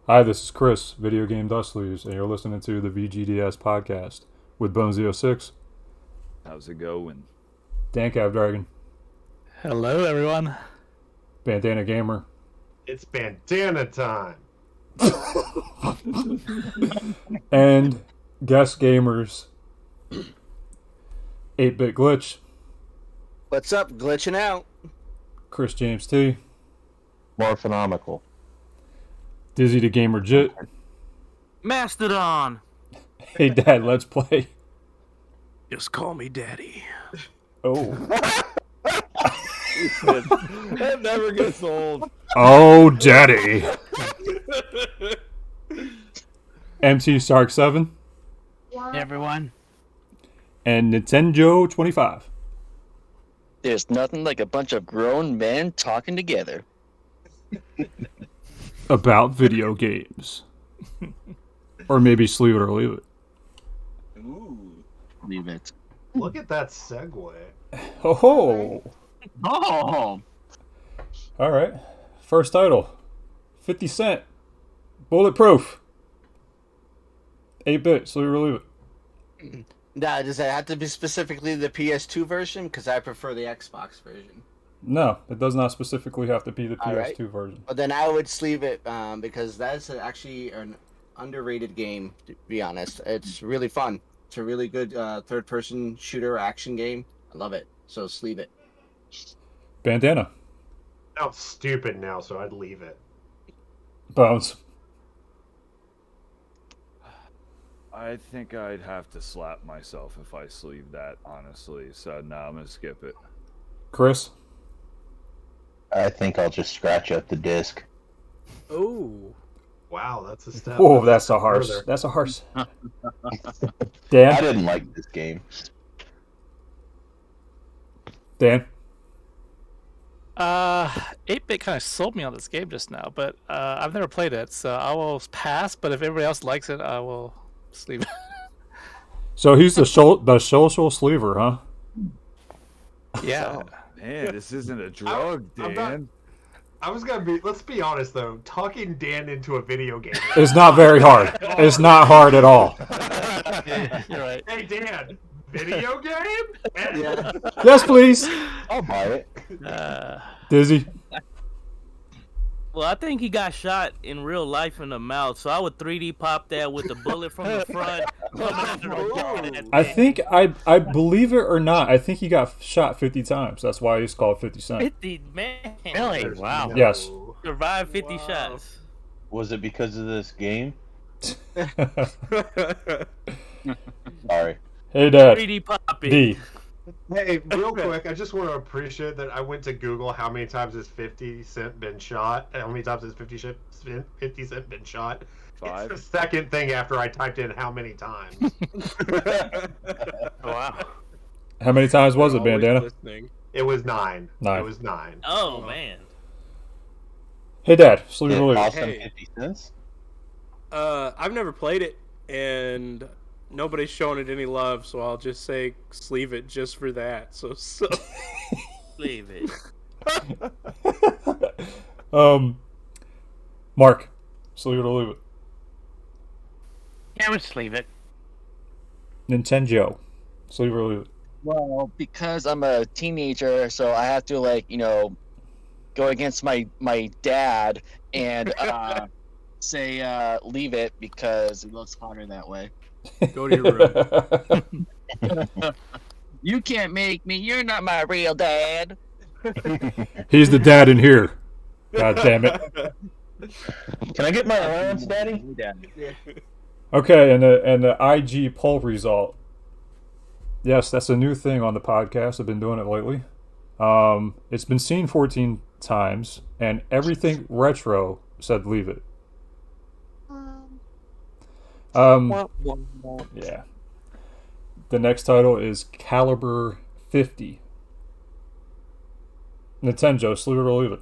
Hi, this is Chris, Video Game Dust Sleeves, and you're listening to the VGDS podcast with Bonesy06, How's it going? DanCavDragon, Hello, everyone. Bandana Gamer, It's bandana time. and guest gamers, 8-Bit Glitch, What's up? Glitching out. Chris James T, Morphonomical. DizzyTheGamerJit, Mastodon. HeyDadLetsPlay. Just call me daddy. Oh. That never gets old. Oh, daddy. MT Stark 7, Hey, everyone. and Nintendo 25. There's nothing like a bunch of grown men talking together. About video games. Or maybe sleeve it or leave it. Ooh. Leave it. Look at that segue. Ho ho! Oh! Alright. First title 50 Cent. Bulletproof. 8-bit, sleeve it or leave it. Now, does it have to be specifically the PS2 version? Because I prefer the Xbox version. No, it does not specifically have to be the PS2 Alright. version. But then I would sleeve it because that's actually an underrated game, to be honest. It's really fun. It's a really good third-person shooter action game. I love it. So sleeve it. Bandana. Sounds stupid now, so I'd leave it. Bones. I think I'd have to slap myself if I sleeve that, honestly. So no, I'm gonna skip it. Chris. I think I'll just scratch up the disc. Oh. Wow, that's a step. Oh, that's a harsh. further. That's a harsh. I Dan. didn't like this game. Dan. 8-bit kind of sold me on this game just now, but I've never played it, so I will pass. But if everybody else likes it, I will sleeve it. So he's the social sleever, huh? Yeah. Man, this isn't a drug, I'm Dan. not- I was gonna be. Let's be honest though. Talking Dan into a video game. It's not very hard. It's not hard at all. You're right. Hey Dan, video game? Yeah. Yes, please. I'll buy it. Dizzy. Well, I think he got shot in real life in the mouth, so I would 3D pop that with the bullet from the front. coming under the back of that I thing. think I believe it or not, I think he got shot 50 times. That's why he's called 50 Cent. 50, man. Really? Wow. No. Yes. Survived 50 shots. Was it because of this game? Sorry. Hey, Dad. 3D pop it. D. Hey, real quick, I just want to appreciate that I went to Google how many times has 50 Cent been shot, and how many times has 50 Cent been shot. 5. It's the second thing after I typed in how many times. Wow. How many times was it, Bandana? It was 9. 9. It was 9. Oh, man. Hey, Dad. Sleep It or leave cost it. them Hey. 50 cents? I've never played it, and nobody's showing it any love, so I'll just say sleeve it just for that. So Leave it. Mark. Sleep it or leave it. Yeah, I would sleeve it. Nintendo. Sleep or leave it. Well, because I'm a teenager, so I have to go against my dad and say leave it because it looks hotter that way. go to your room. You can't make me. You're not my real dad. He's the dad in here. God damn it. Can I get my allowance, Daddy? Okay, and the IG poll result. Yes, that's a new thing on the podcast. I've been doing it lately. It's been seen 14 times, and everything retro said leave it. Yeah. The next title is Caliber 50. Nintendo, sleeve it or leave it.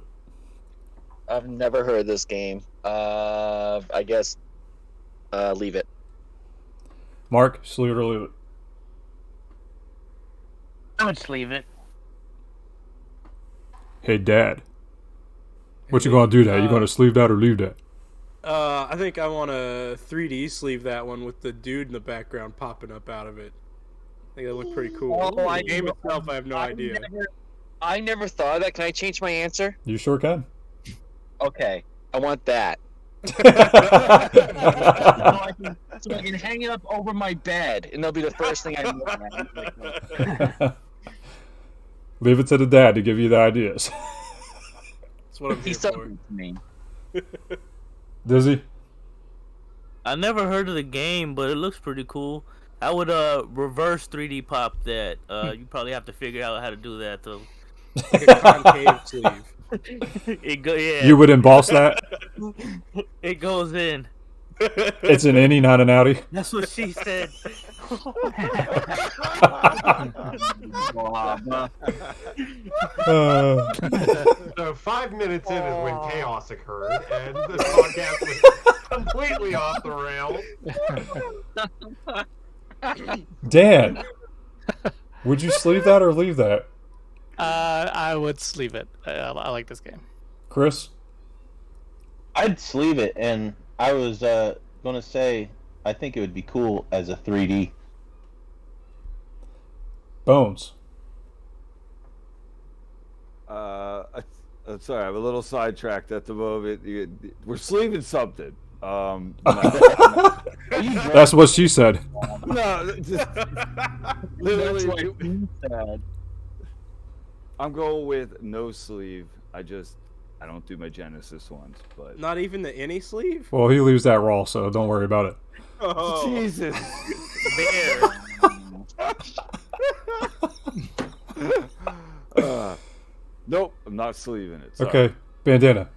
I've never heard this game. I guess leave it. Mark, sleeve it or leave it. I would sleeve it. Hey, Dad. What you gonna do, Dad? You gonna sleeve that or leave that? I think I want to 3D sleeve that one with the dude in the background popping up out of it. I think that looked pretty cool. Oh, The game itself, I have no idea. I never thought of that. Can I change my answer? You sure can. Okay, I want that. So I can hang it up over my bed, and that'll be the first thing I look at. Leave it to the dad to give you the ideas. That's what I'm here He's for. something to me. Dizzy? I never heard of the game, but it looks pretty cool. I would reverse 3D pop that. You probably have to figure out how to do that though. Like a concave sleeve. Yeah. You would emboss that? It goes in. It's an innie, not an outie. That's what she said. So 5 minutes in is when chaos occurred, and the podcast was completely off the rails. Dan, would you sleeve that or leave that? I would sleeve it. I like this game. Chris? I'd sleeve it, and I was gonna say I think it would be cool as a 3D. Bones? Sorry, I'm a little sidetracked at the moment. We're sleeving something. That's what she said. No, just, literally. That's what he said. I'm going with no sleeve. I don't do my Genesis ones, but Not even the any sleeve? Well, he leaves that raw, so don't worry about it. Oh, Jesus. Nope, I'm not sleeving it. Sorry. Okay, Bandana.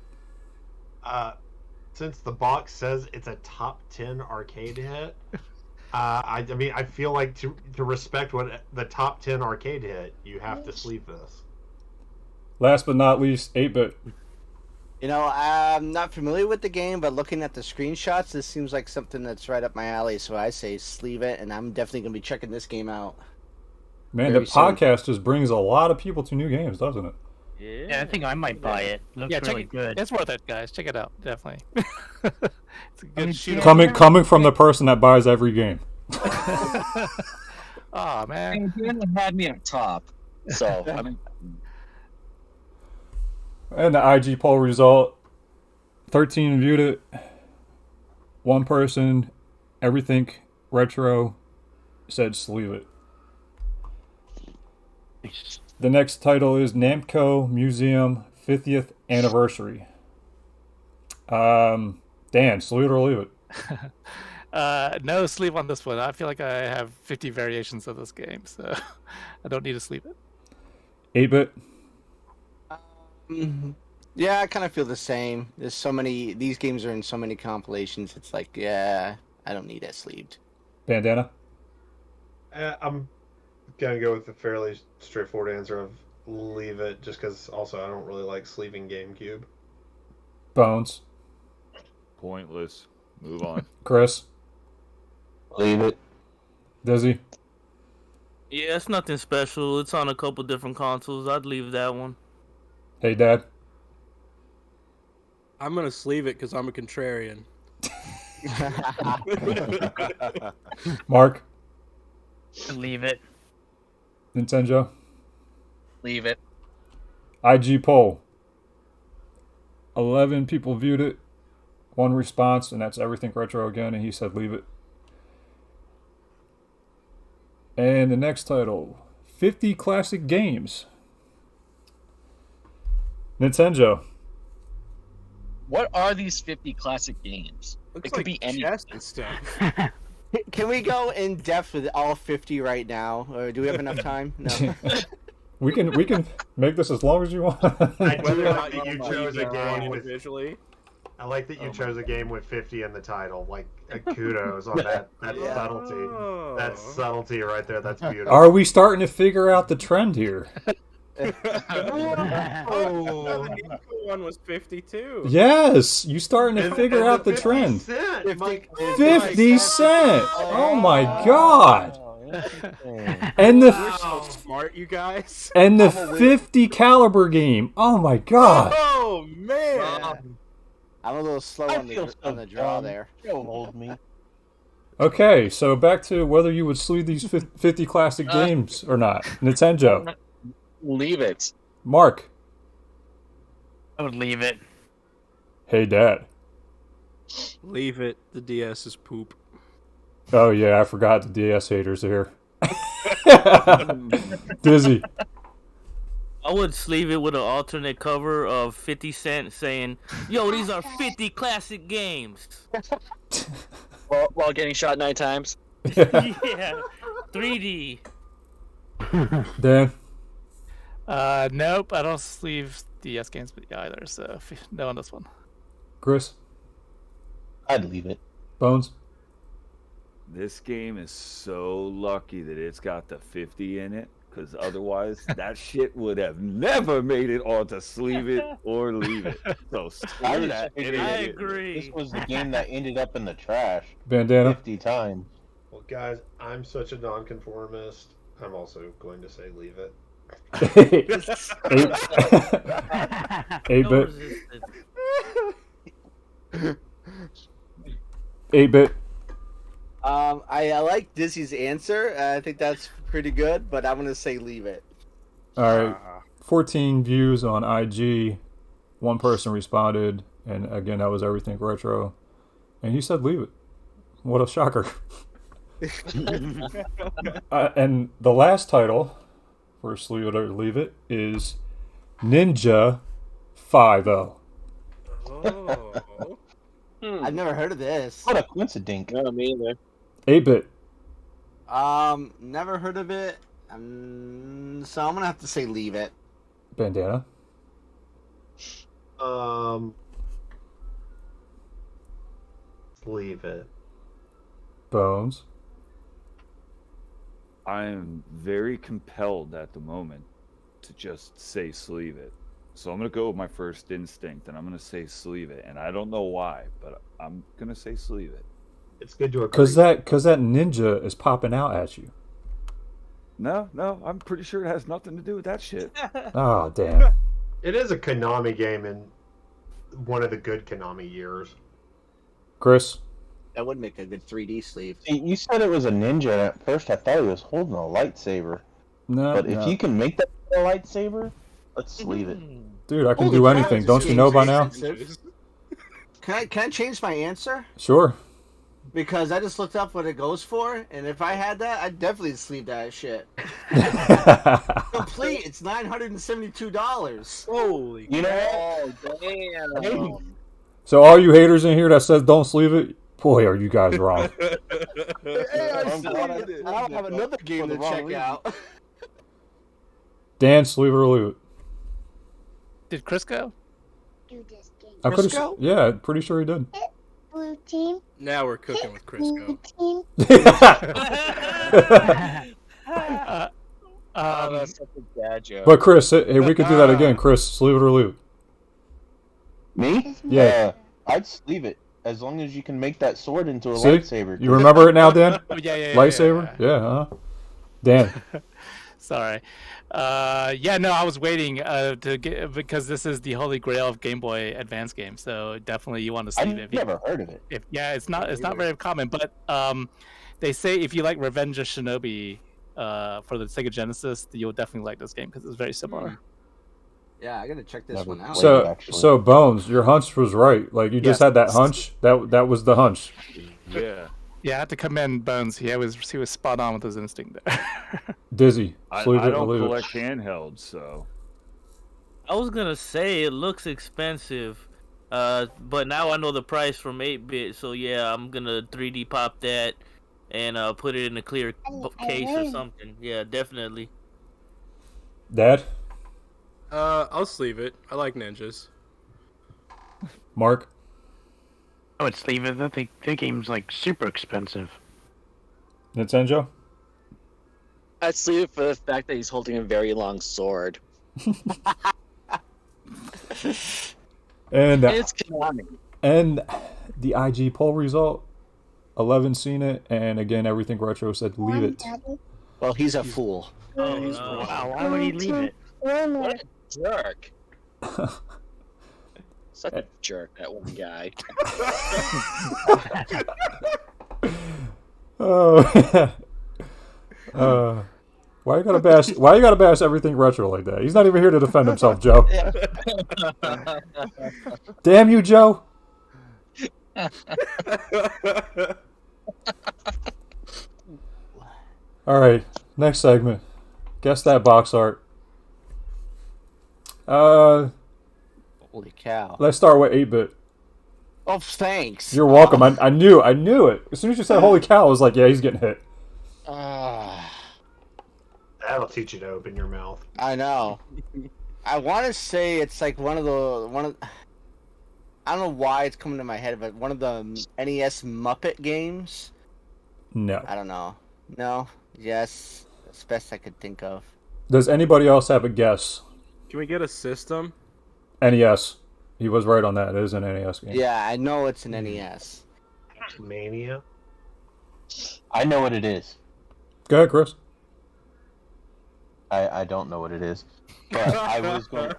Since the box says it's a top 10 arcade hit, I mean, I feel like to respect what the top 10 arcade hit, you have to sleeve this. Last but not least, 8-bit. You know, I'm not familiar with the game, but looking at the screenshots, this seems like something that's right up my alley. So I say sleeve it, and I'm definitely gonna be checking this game out. Man, Very the podcast just brings a lot of people to new games, doesn't it? Yeah, I think I might buy it. Looks Yeah, really check it. good. It's worth it, guys. Check it out, definitely. It's a good shooter. Coming from the person that buys every game. Oh man. And Dan had me up top, so I mean, And the IG poll result, 13 viewed it. One person, everything retro, said sleeve it. The next title is Namco Museum 50th Anniversary. Dan, sleeve it or leave it? No sleeve on this one. I feel like I have 50 variations of this game, so I don't need to sleeve it. 8-bit? Yeah, I kind of feel the same. There's so many. These games are in so many compilations. It's like, yeah, I don't need it sleeved. Bandana? I'm gonna go with the fairly straightforward answer of leave it, just because also I don't really like sleeving GameCube. Bones? Pointless. Move on. Chris? Leave it. Dizzy? Yeah, it's nothing special. It's on a couple different consoles. I'd leave that one. Hey, Dad? I'm gonna sleeve it because I'm a contrarian. Mark? Leave it. Nintendo? leave it. IG poll. 11 people viewed it. One response, and that's Everything Retro again, and he said leave it. And the next title, 50 Classic Games. Nintendo. What are these 50 classic games? Looks It could like be any. chess and stuff. Can we go in depth with all 50 right now, or do we have enough time? No. We can make this as long as you want. I do Whether or like not that you wanna chose a leave them game with. individually. I like that you chose a game with 50 in the title. Like, kudos on that subtlety. Oh. That subtlety right there. That's beautiful. Are we starting to figure out the trend here? Oh, the Namco one was 52. Yes, you starting to figure out the 50 trend. Cent, Mike. 50 Cent. Oh my God. And You're the so smart, you guys. 50 caliber game. Oh my God. Oh man. I'm a little slow I on feel on the draw dumb. there. Don't hold me. Okay, so back to whether you would sleeve these 50 classic games or not. Nintendo. Leave it. Mark. I would leave it. Hey, Dad. Leave it. The DS is poop. Oh, yeah, I forgot the DS haters are here. Dizzy. I would sleeve it with an alternate cover of 50 Cent saying, "Yo, these are 50 classic games." While getting shot 9 times. Yeah, 3D. Dan. Nope, I don't sleeve DS games either, so no on this one. Chris. I'd leave it. Bones. This game is so lucky that it's got the 50 in it, because otherwise that shit would have never made it onto sleeve it or leave it. So screw that. I agree. This was the game that ended up in the trash Bandana. 50 times. Well, guys, I'm such a nonconformist. I'm also going to say leave it. 8-bit. 8-bit. I like Dizzy's answer. I think that's pretty good, but I'm gonna say leave it. All right. 14 views on IG. One person responded, and again, that was Everything Retro. And he said leave it. What a shocker. And the last title for Sleeve It or Leave It is Ninja 5-0. Oh. I've never heard of this. What a coincidence. No, me either. 8-bit. Never heard of it. So I'm gonna have to say leave it. Bandana. Leave it. Bones. I am very compelled at the moment to just say sleeve it. So I'm going to go with my first instinct, and I'm going to say sleeve it. And I don't know why, but I'm going to say sleeve it. It's good to agree. Cause that ninja is popping out at you. No, I'm pretty sure it has nothing to do with that shit. Oh, damn. It is a Konami game in one of the good Konami years. Chris. That would make a good 3D sleeve. See, you said it was a ninja, and at first I thought he was holding a lightsaber. No. But if you can make that a lightsaber, let's leave it. Dude, I can Holy do cow, anything. this Don't you know by now? Can I change my answer? Sure. Because I just looked up what it goes for, and if I had that, I'd definitely sleeve that shit. Complete. It's $972. Holy. You know, Oh, damn. So all you haters in here that says don't sleeve it, boy, are you guys wrong. Hey, I'll have another game to check out. Dan, sleeve it or leave it. Did Chris go? I'm pretty Crisco? yeah, pretty sure he did. Blue team. Now we're cooking with Blue Crisco. team. Oh, that's such a dad joke. But Chris, hey, we could do that again. Chris, sleeve it or leave it. me? Yeah. I'd sleeve it as long as you can make that sword into a See? lightsaber. You remember it now, Dan? Yeah. Lightsaber? Yeah, huh? Dan. Sorry. No, I was waiting to get because this is the holy grail of Game Boy Advance games. So definitely you want to sleeve it. I've never heard of it. It's not very common, but they say if you like Revenge of Shinobi for the Sega Genesis, you'll definitely like this game because it's very similar. Yeah, I gotta check this one out. So Bones, your hunch was right. Like you just had that hunch. That was the hunch. Yeah. Yeah, I had to commend Bones. He was spot on with his instinct there. Dizzy, I sleeve it or don't leave collect it. handhelds, so. I was gonna say it looks expensive, but now I know the price from 8-bit, so yeah, I'm gonna 3D pop that and put it in a clear case or something. Yeah, definitely. Dad, I'll sleeve it. I like ninjas. Mark, I would sleeve it. I think the game's like super expensive. Nintendo. I'd sleeve it for the fact that he's holding a very long sword. And It's Konami. and the IG poll result, 11 seen it, and again everything retro said leave it. Well, he's a fool. Oh, Wow, no. why would he leave it? What a jerk. Such a jerk, that one guy. Why you gotta bash? Why you gotta bash everything retro like that? He's not even here to defend himself, Joe. Damn you, Joe. All right, next segment. Guess that box art. Holy cow! Let's start with 8-bit. Oh, thanks. You're welcome. I knew it. As soon as you said "Holy cow," I was like, "Yeah, he's getting hit." That'll teach you to open your mouth. I know. I want to say it's like one of. I don't know why it's coming to my head, but one of the NES Muppet games. No. I don't know. No. Yes. That's the best I could think of. Does anybody else have a guess? Can we get a system? NES. He was right on that. It is an NES game. Yeah, I know it's an NES. Mania. I know what it is. Go ahead, Chris. I don't know what it is, but I was going.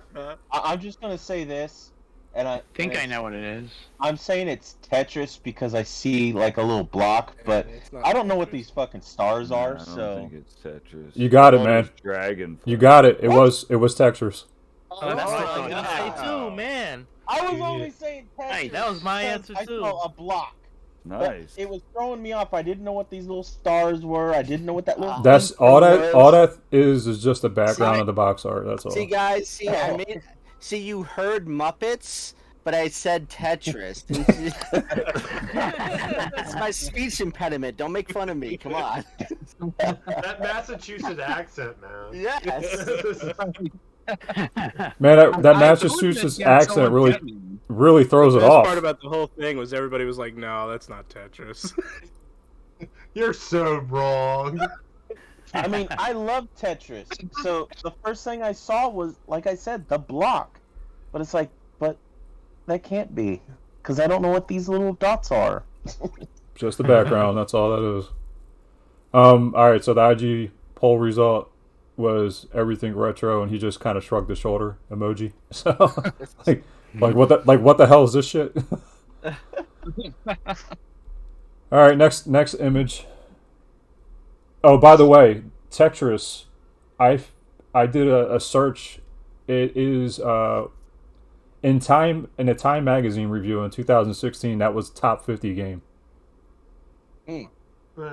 I'm just gonna say this, and I think I know what it is. I'm saying it's Tetris because I see like a little block, but I don't know what these fucking stars are. I don't So think it's Tetris. You got it, man. Dragon. You got it. It was Tetris. Oh, that's what I was gonna say too, man. I was only saying Tetris. Hey, that was my because answer, too. I saw a block. Nice. But it was throwing me off. I didn't know what these little stars were. I didn't know what that little. That's thing all was. that. All that is just the background of the box art. That's all. See, guys. See, I made. See, you heard Muppets, but I said Tetris. That's my speech impediment. Don't make fun of me. Come on. That Massachusetts accent, man. Yes. Man, that Massachusetts accent really throws it The best off. part about the whole thing was everybody was like, "No, that's not Tetris." You're so wrong. I mean, I love Tetris. So the first thing I saw was, like I said, the block. But it's like, but that can't be, because I don't know what these little dots are. Just the background. That's all that is. All right. So the IG poll result was everything retro, and he just kind of shrugged his shoulder emoji. So, like what the hell is this shit? All right, next image. Oh, by the way, Tetris, I did a search. It is in a Time magazine review in 2016. That was top 50 game. I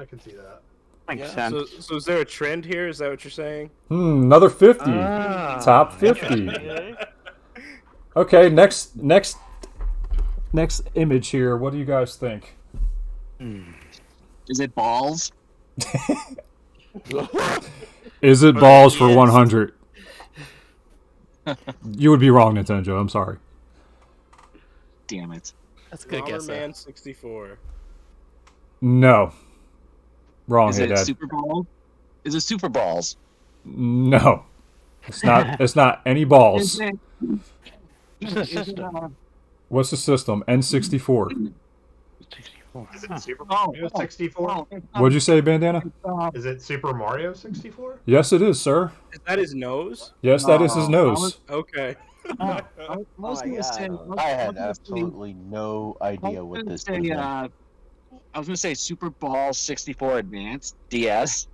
can see that. Makes sense. So is there a trend here? Is that what you're saying? Another 50. Top 50. Okay, next image here. What do you guys think? Is it balls? Is it balls for 100? You would be wrong, Nintendo. I'm sorry. Damn it. That's a good guess. Bomberman 64. No. Wrong, Is hey, it Dad. Super Bowl? Is it Super Balls? No. It's not. It's not any balls. What's the system? What's the system? N64. 64. Is it Super Mario 64? What'd you say, Bandana? Is it Super Mario 64? Yes, it is, sir. Is that his nose? Yes, that is his nose. Okay. I was gonna say. I had absolutely no idea what this was. I was gonna say Super Ball 64 Advance DS.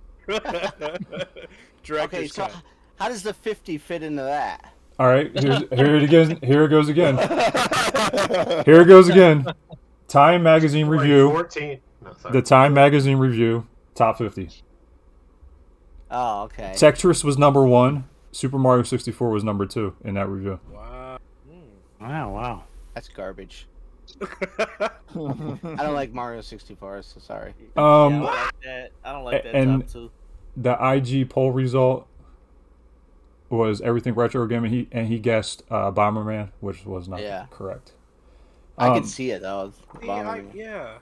Director's so cut. how does the 50 fit into that? All right, here it goes again. Here it goes again. Time magazine review. 14. No, sorry. The Time magazine review. Top 50. Oh, okay. Tetris was number 1. Super Mario 64 was number 2 in that review. Wow. Wow. That's garbage. I don't like Mario 64, so sorry. I don't like that. I don't like that and top 2. The IG poll result was everything retro game, and he guessed Bomberman, which was not correct. I can see it though. Yeah.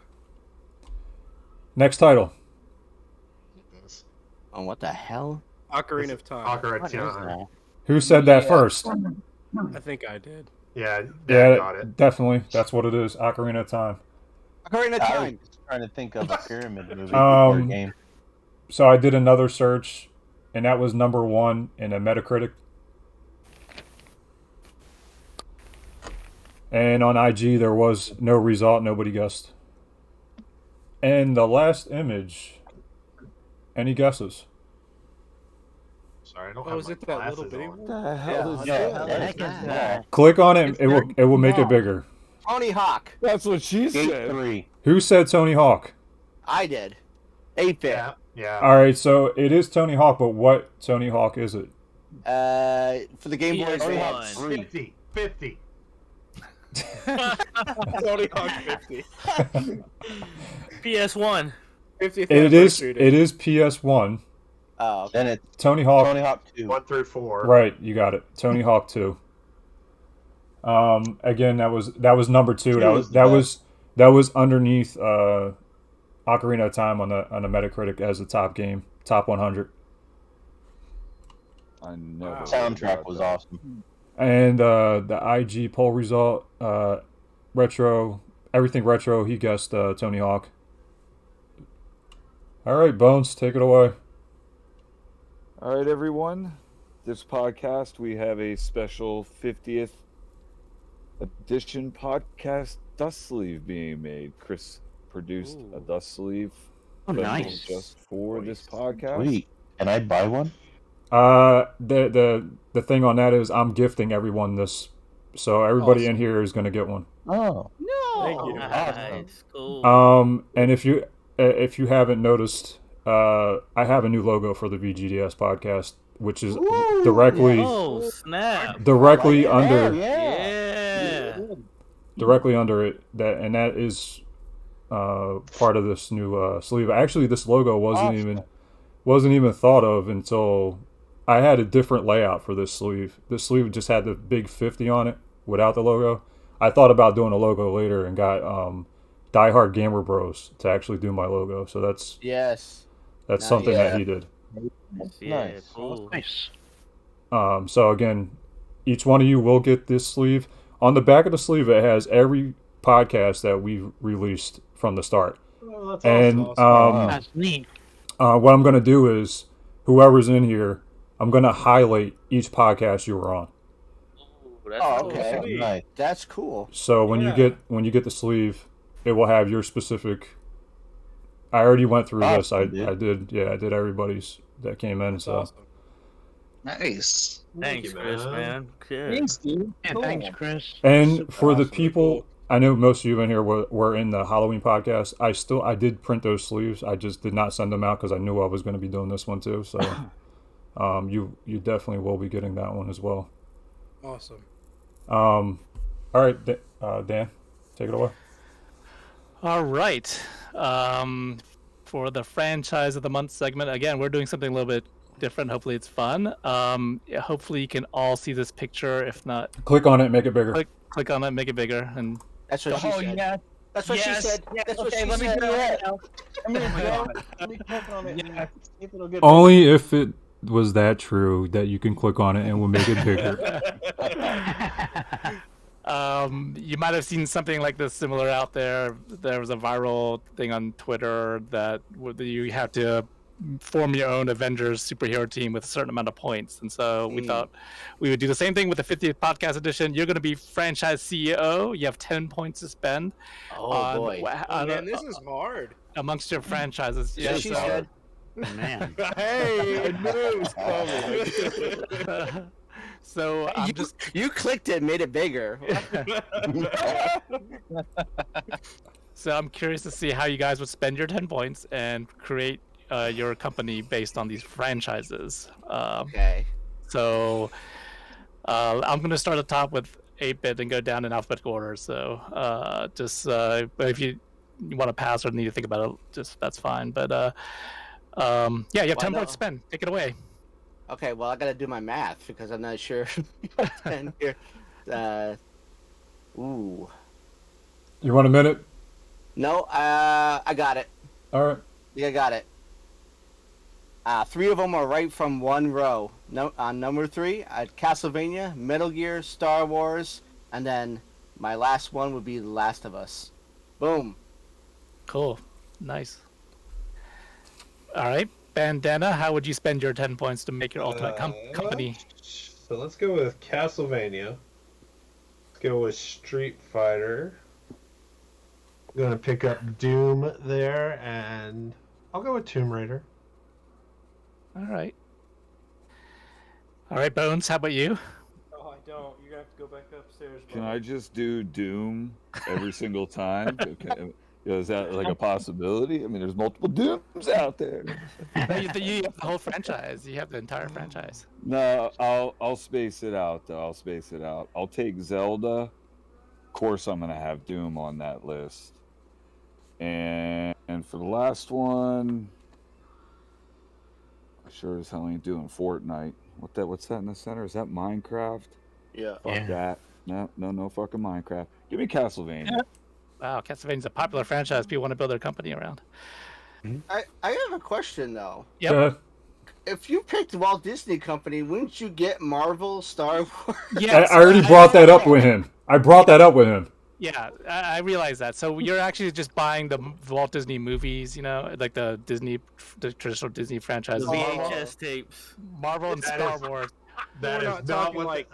Next title. Oh, what the hell? Ocarina of Time. Ocarina of Time. Who said that first? I think I did. Yeah, Dad got Yeah, it. definitely. That's what it is. Ocarina of Time. Ocarina of I was Time. just trying to think of a pyramid movie or game. So I did another search, and that was number 1 in a Metacritic. And on IG, there was no result. Nobody guessed. And the last image. Any guesses? Sorry, I don't Oh, have is my it that little glasses bitty on. one? The hell is Yeah, that? the heck is that? Click on it. It's It very will make it small. bigger. Tony Hawk. That's what she Gate said. 3. Who said Tony Hawk? I did. 8-bit. Yeah, yeah. All right, so it is Tony Hawk, but what Tony Hawk is it? For the Game Boy PS1. Advance. 50. Tony Hawk 50. PS1. 50th It is. anniversary. It is PS1. Oh, okay. Then it's Tony Hawk. Tony Hawk 2. 1 through 4. Right, you got it. Tony Hawk 2. Again, that was number 2. Two That was was the that best. was that was underneath Ocarina of Time on the Metacritic as the top game, top 100. I never. Wow. Soundtrack was awesome. And the IG poll result, retro, everything retro. He guessed Tony Hawk. All right, Bones, take it away. All right, everyone. This podcast, we have a special 50th edition podcast dust sleeve being made. Chris produced a dust sleeve Oh, special nice. just for this podcast. Sweet. Can I buy one? The thing on that is I'm gifting everyone this, so everybody in here is gonna get one. Oh. Thank you. Nice. Cool. And if you haven't noticed, I have a new logo for the VGDS podcast, which is directly Oh, snap. directly under Yeah. directly under it. That is part of this new sleeve. Actually, this logo wasn't even thought of until I had a different layout for this sleeve. This sleeve just had the big 50 on it without the logo. I thought about doing a logo later and got Die Hard Gamer Bros to actually do my logo. So that's Yes. something Yeah. that he did. Yeah, Nice. cool. Nice. So again, each one of you will get this sleeve. On the back of the sleeve, it has every podcast that we've released from the start. Oh, that's And awesome. That's neat. what I'm going to do is, whoever's in here, I'm going to highlight each podcast you were on. Ooh, that's Oh, cool. okay. Sweet. Nice. That's cool. So when you get the sleeve, it will have your specific. I already went through this. I Awesome, dude. I did everybody's that came in. That's So awesome. Nice. Thanks, Chris, man. Good. Thanks, dude. Yeah, Cool. thanks, Chris. and for the awesome. people, I know most of you in here were in the Halloween podcast. I did print those sleeves. I just did not send them out because I knew I was going to be doing this one too. So you definitely will be getting that one as well. Awesome. All right, Dan, take it away. All right. For the franchise of the month segment, again, we're doing something a little bit different. Hopefully, it's fun. Yeah, hopefully, you can all see this picture. If not, Click on it, and make it bigger. click on it, make it bigger, and That's what she said. yeah. That's what she said. That's what Okay, she let me said. do it now. Let me click on it. Yeah. See if it'll get Only if it was that true that you can click on it and we'll make it bigger. you might have seen something like this similar out there. There was a viral thing on Twitter that you have to form your own Avengers superhero team with a certain amount of points. And so we thought we would do the same thing with the 50th podcast edition. You're going to be franchise CEO. You have 10 points to spend. Oh boy. Oh, man, this is hard. Amongst your franchises. Yeah, she said. Man. Hey, I knew it was coming. So I'm just You clicked it, made it bigger. So I'm curious to see how you guys would spend your 10 points and create your company based on these franchises. Okay. So I'm going to start at the top with 8-bit and go down in alphabetical order. So but if you want to pass or need to think about it, just that's fine. But yeah, you have 10 points to spend. Take it away. Okay, well I gotta do my math because I'm not sure. 10 here. Ooh. You want a minute? No, I got it. All right. Yeah, I got it. 3 of them are right from one row. No, number 3, Castlevania, Metal Gear, Star Wars, and then my last one would be The Last of Us. Boom. Cool. Nice. All right. Bandana, how would you spend your 10 points to make your ultimate company? So let's go with Castlevania. Let's go with Street Fighter. I'm gonna pick up Doom there, and I'll go with Tomb Raider. All right. All right, Bones. How about you? Oh, I don't. You're gonna have to go back upstairs. Can bud. I just do Doom every single time? Is that like a possibility? I mean, there's multiple Dooms out there. You have the whole franchise. You have the entire franchise. No, I'll space it out though. I'll space it out. I'll take Zelda. Of course, I'm gonna have Doom on that list. And for the last one, I sure as hell ain't doing Fortnite. What's that in the center? Is that Minecraft? Yeah. Fuck that. No fucking Minecraft. Give me Castlevania. Wow, Castlevania's a popular franchise people want to build their company around. I have a question though. Yep. If you picked Walt Disney Company, wouldn't you get Marvel, Star Wars? Yes, I already brought that up with him. I brought that up with him. Yeah, I realize that. So you're actually just buying the Walt Disney movies, you know, like the traditional Disney franchises. VHS tapes. Marvel and Star Wars. That We're is not not talking what like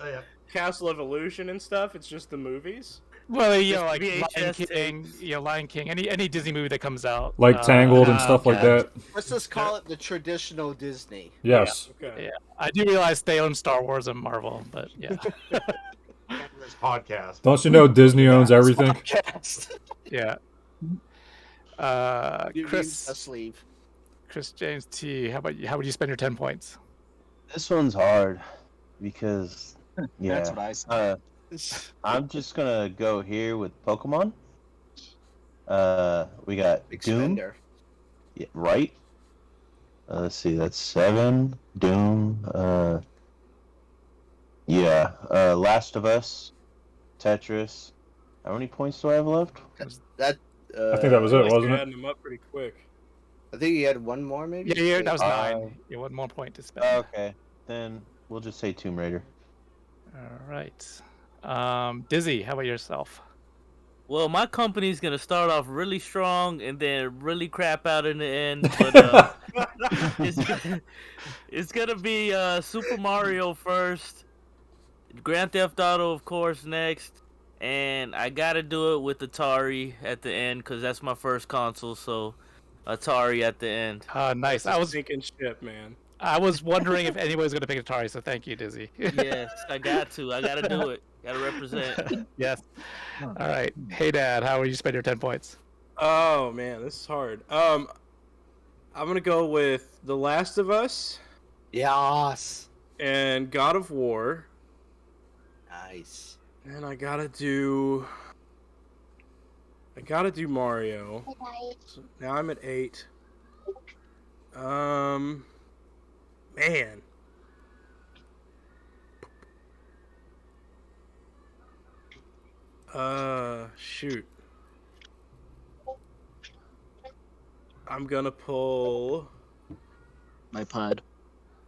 Castle Evolution and stuff. It's just the movies. Well, you know, Just like Lion VHS King, Lion King, any Disney movie that comes out, Like Tangled and stuff like that. Let's just call it the traditional Disney. Yes. Okay. Yeah, I do realize they own Star Wars and Marvel, but yeah, this podcast. Don't you know Disney owns everything? Podcast. yeah. You need a Chris sleeve. James T, how about you? How would you spend your 10 points? This one's hard because That's what I said. I'm just gonna go here with Pokemon. We got Big Doom. spender. Yeah, right. Let's see, that's 7. Doom. Last of Us. Tetris. How many points do I have left? That. I think that was it, Like wasn't you're it? adding them up pretty quick. I think you had one more, maybe. Yeah, that was 9. Uh, You one more point to spend. Okay, then we'll just say Tomb Raider. All right. Dizzy, how about yourself? Well, my company's gonna start off really strong and then really crap out in the end. But it's gonna be Super Mario first, Grand Theft Auto, of course, next, and I gotta do it with Atari at the end because that's my first console. So Atari at the end. Nice. I was thinking ship, man. I was wondering if anyone was going to pick Atari, so thank you, Dizzy. Yes, I got to. I gotta do it. Gotta represent. Yes. All right. Hey, Dad, how would you spend your 10 points? Oh man, this is hard. I'm gonna go with The Last of Us Yes. and God of War, Nice. and I gotta do Mario. So now I'm at 8. Man. Shoot. I'm gonna pull. My pod.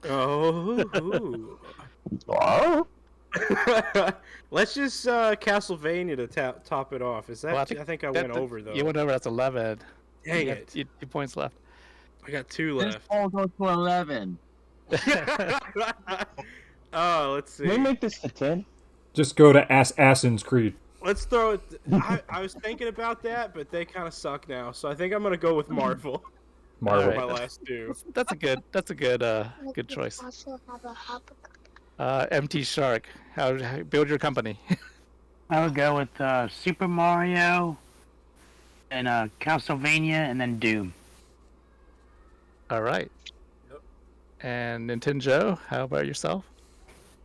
Oh. Let's just Castlevania to top it off. Is that? Well, I think I went over though. You went over. That's 11. Dang You it! have 2 points left. I got 2 left. all go to 11. Oh, let's Can we see. make this to 10? Just go to Assassin's Creed. Let's throw it. I was thinking about that, but they kind of suck now. So I think I'm gonna go with Marvel. Marvel. My last 2. That's a good good choice. MT Shark, how build your company? I would go with Super Mario and Castlevania and then Doom. All right. Yep. And Nintendo, how about yourself?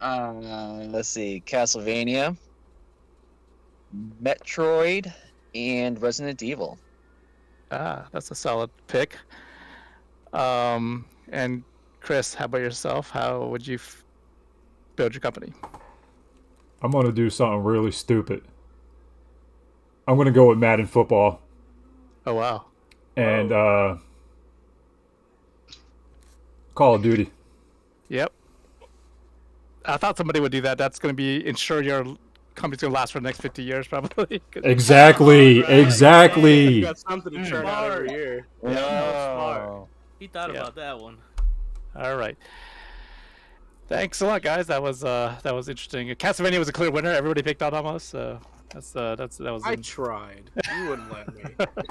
Let's see, Castlevania, Metroid, and Resident Evil. That's a solid pick. And Chris, how about yourself? How would you build your company? I'm going to do something really stupid. I'm going to go with Madden Football. Oh, wow. And Call of Duty. Yep. I thought somebody would do that. That's going to be ensure your company's going to last for the next 50 years, probably. Exactly. Exactly. You got something to churn out every year. Smart. He thought Yeah. about that one. All right. Thanks a lot, guys. That was interesting. Castlevania was a clear winner. Everybody picked out almost. So that was. I tried. You wouldn't let me.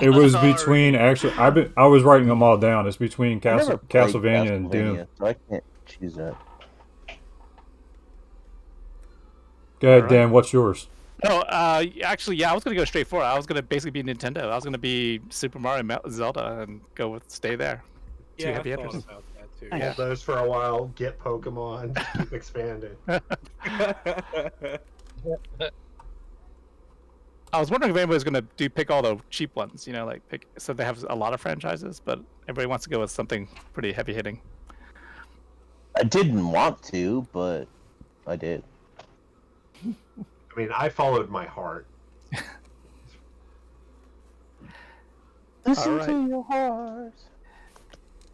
It was Sorry. between actually. I was writing them all down. It's between I never played Castlevania and Doom. So I can't choose that. Go ahead, Alright. Dan. What's yours? No, actually, yeah, I was gonna go straight for it. I was gonna basically be Nintendo. I was gonna be Super Mario, Zelda, and stay there. Two Yeah, happy I thought hitters. about that too. Yeah. Hold those for a while. Get Pokemon. Keep expanding. I was wondering if anybody's gonna pick all the cheap ones. So they have a lot of franchises, but everybody wants to go with something pretty heavy hitting. I didn't want to, but I did. I mean, I followed my heart. Listen All right. to your heart.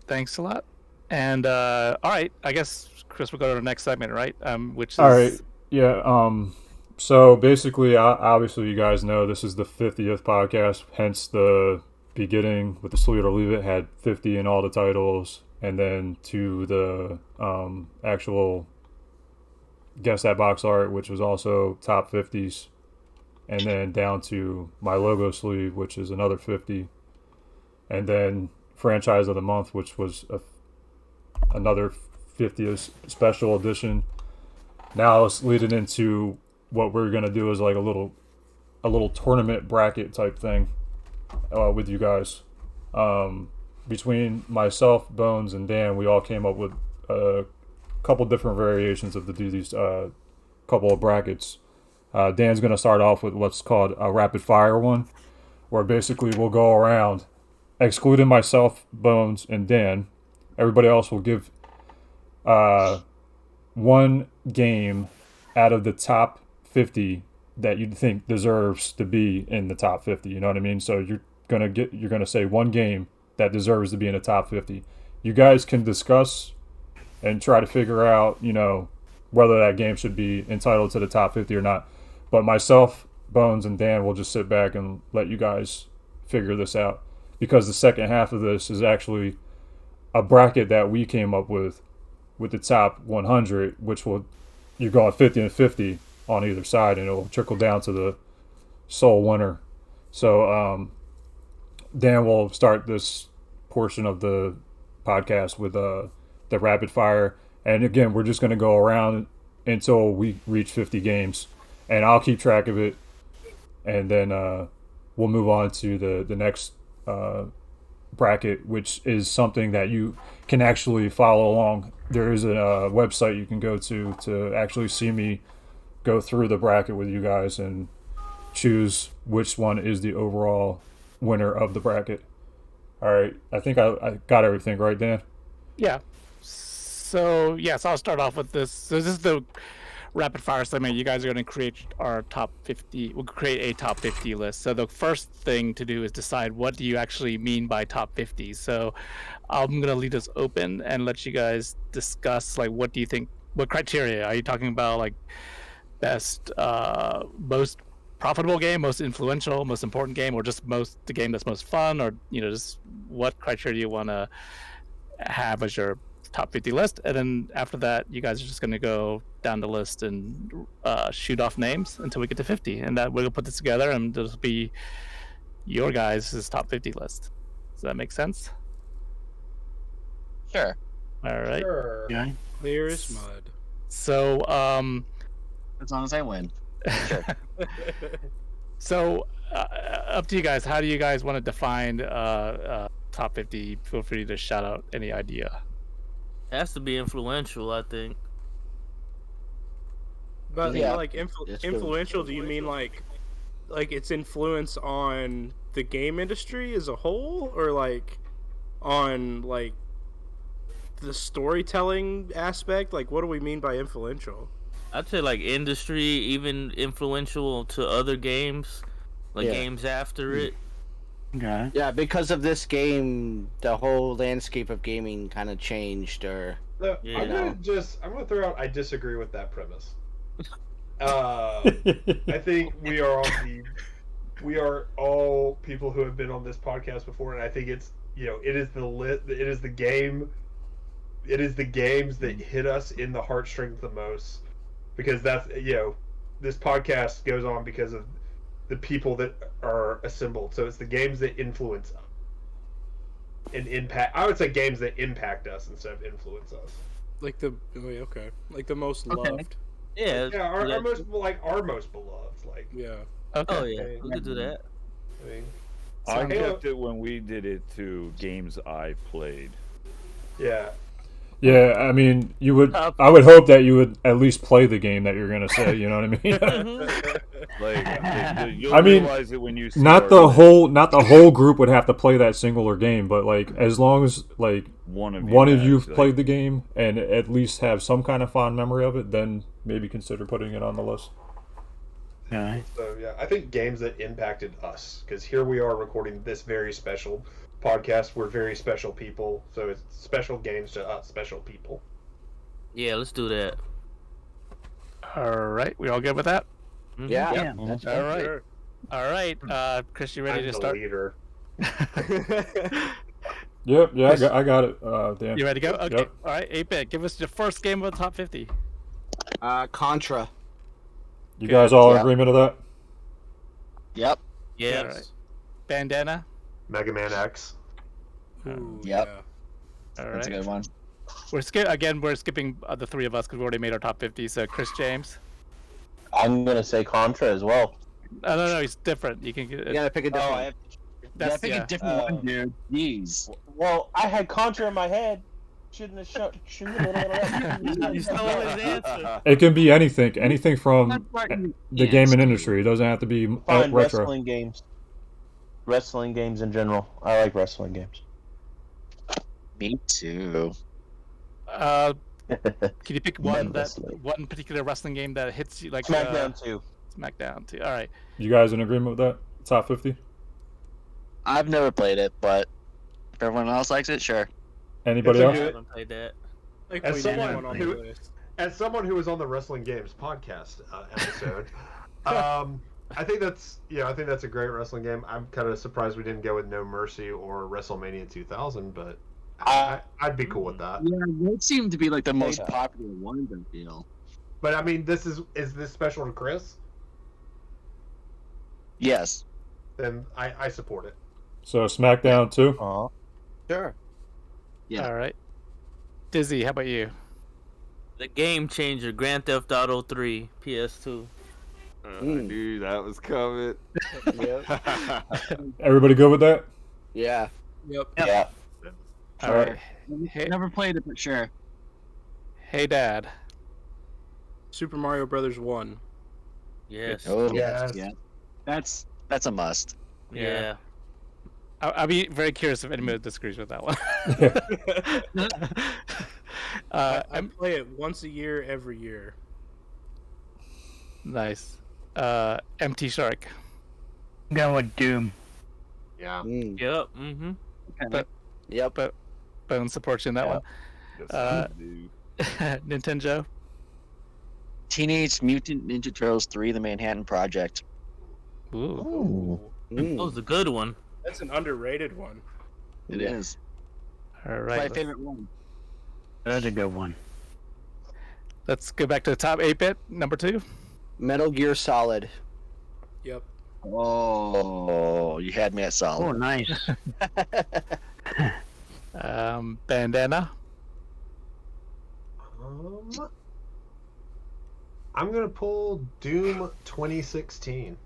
Thanks a lot. And all right, I guess Chris, we'll go to the next segment, right? Which is All right. Yeah. So basically, obviously, you guys know this is the 50th podcast. Hence, the beginning with the Sleep It or Leave It had 50 in all the titles, and then to the actual Guess That Box Art, which was also top 50s, and then down to my logo sleeve, which is another 50, and then Franchise of the Month, which was another 50th special edition. Now it's leading into what we're gonna do is like a little tournament bracket type thing with you guys. Between myself, Bones, and Dan, we all came up with a couple different variations of these couple of brackets. Dan's gonna start off with what's called a rapid fire one, where basically we'll go around, excluding myself, Bones, and Dan. Everybody else will give one game out of the top 50 that you think deserves to be in the top 50. You know what I mean? So you're gonna say one game that deserves to be in the top 50. You guys can discuss and try to figure out, whether that game should be entitled to the top 50 or not. But myself, Bones, and Dan will just sit back and let you guys figure this out, because the second half of this is actually a bracket that we came up with the top 100, which you're going 50 and 50 on either side, and it'll trickle down to the sole winner. So Dan will start this portion of the podcast with the rapid fire, and again, we're just going to go around until we reach 50 games, and I'll keep track of it, and then we'll move on to the next bracket, which is something that you can actually follow along. There is a website you can go to actually see me go through the bracket with you guys and choose which one is the overall winner of the bracket. All right, I think I got everything right, Dan. Yeah. So yes, I'll start off with this. So this is the rapid fire segment. You guys are going to create our top 50. We'll create a top 50 list. So the first thing to do is decide what do you actually mean by top 50. So I'm going to leave this open and let you guys discuss, like, what do you think? What criteria are you talking about? Like best, most profitable game, most influential, most important game, or just the game that's most fun, or just what criteria you want to have as your top 50 list. And then after that, you guys are just going to go down the list and shoot off names until we get to 50, and that we'll put this together, and this will be your guys' top 50 list. Does that make sense? Sure. All right. Sure. Yeah. Clear as mud. So As long as I win. Sure. So up to you guys. How do you guys want to define top 50? Feel free to shout out any idea. Has to be influential, I think. But Yeah. like It's influential, do you mean like its influence on the game industry as a whole, or like on like the storytelling aspect? Like, what do we mean by influential? I'd say like industry, even influential to other games, like Yeah. games after it. Okay. Yeah, because of this game, the whole landscape of gaming kind of changed. Or So, Yeah. I'm gonna throw out. I disagree with that premise. I think we are all people who have been on this podcast before, and I think it's it is the game it is the games that hit us in the heartstrings the most, because that's this podcast goes on because of the people that are assembled. So it's the games that influence us and impact. I would say games that impact us instead of influence us. Like the like the most loved. Yeah. Yeah, our most beloved. Like Yeah. Okay. Oh yeah, we could do that. I mean, I Halo- kept it when we did it to games I played. yeah. Yeah, I mean, I would hope that you would at least play the game that you're gonna say. You know what I mean? Like, you'll I mean, realize it when you see not our the list. whole group would have to play that singular game, but like as long as like One of you has, played the game and at least have some kind of fond memory of it, then maybe consider putting it on the list. Alright. So yeah, I think games that impacted us, because here we are recording this very special podcast. We're very special people, so it's special games to us, special people. Yeah, let's do that. All right, we all good with that? Yeah. Yeah. That's All right. Sure. All right, Chris, you ready I'm to the start? leader. Yep, yeah, I got it. Dan. You ready to go? Okay. Yep. All right, 8-bit, give us your first game of the top 50. Contra. You guys all in Yeah. agreement of that? Yep. Yeah. All right. Bandana. Mega Man X. Ooh, Yep. All That's a right. good one. We're skipping the three of us because we already made our top 50. So Chris James. I'm gonna say Contra as well. No, he's different. You can get You gotta pick a different. Oh, I have, that's Pick a different one, dude. Jeez. well, I had Contra in my head. Shouldn't have shown. You stole his answer. It can be anything from the Yeah, gaming it's industry. It doesn't have to be Fine, retro. wrestling games. Wrestling games in general. I like wrestling games. Me too. Can you pick one Wrestling. one particular wrestling game that hits you like SmackDown 2. SmackDown too. All right. You guys in agreement with that? Top 50? I've never played it, but if everyone else likes it, sure. Anybody It's a else? I good- haven't played that. Like As we someone need one on who- the list. As someone who was on the Wrestling Games podcast episode, I think that's a great wrestling game. I'm kind of surprised we didn't go with No Mercy or WrestleMania 2000, but I'd be cool with that. Yeah, it seemed to be like the most Yeah. popular one, I feel. But I mean, is this special to Chris? Yes. Then I support it. So SmackDown 2? Aw. Sure. Yeah. All right. Dizzy, how about you? The Game Changer, Grand Theft Auto 3, PS2. I knew that was coming. Everybody good with that? Yeah. Yep. Yeah. All right. Hey, Never played it, but sure. hey, Dad. Super Mario Brothers 1. Yes. Oh, Yes. yeah. That's a must. Yeah. I'll be very curious if anyone disagrees with that one. I play it once a year, every year. Nice. MT Shark. I'm going with Doom. Yeah. Mm. Yep. Mm-hmm. But Yep. Bone supports you in that one. Yes, Uh, I do. Nintendo. Teenage Mutant Ninja Turtles 3: The Manhattan Project. Ooh. Ooh. That Mm. was a good one. That's an underrated one. It is. All My right. favorite one. That's a good one. Let's go back to the top 8-bit. Number 2. Metal Gear Solid. Yep. Oh, you had me at Oh, solid. nice. Bandana. I'm gonna pull Doom 2016.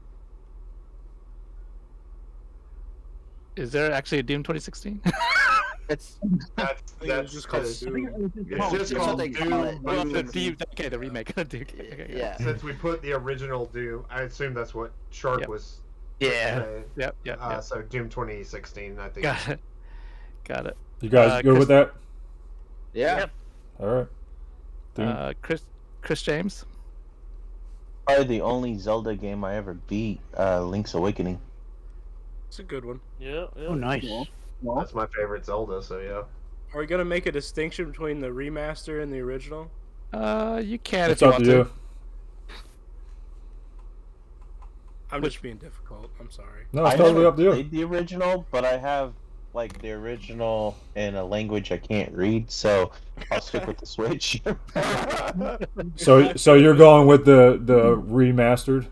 Is there actually a Doom 2016? It's That's just called because- Doom. It's just called something Doom. called it. Well, the 2016. the remake. Okay, yeah. Since we put the original Doom, I assume that's what Shark Yep. was. Yeah. saying. Yep. So Doom 2016, I think. Got it. You guys good Chris- with that? Yeah. All right. Doom. Chris James. Probably the only Zelda game I ever beat, Link's Awakening. It's a good one. Yeah. Oh, nice. That's my favorite Zelda. So yeah. Are we gonna make a distinction between the remaster and the original? You can It's if you up want to you. I'm just being difficult. I'm sorry. No, it's I totally never up to you. played the original, but I have like the original in a language I can't read, so I'll stick with the Switch. So you're going with the remastered,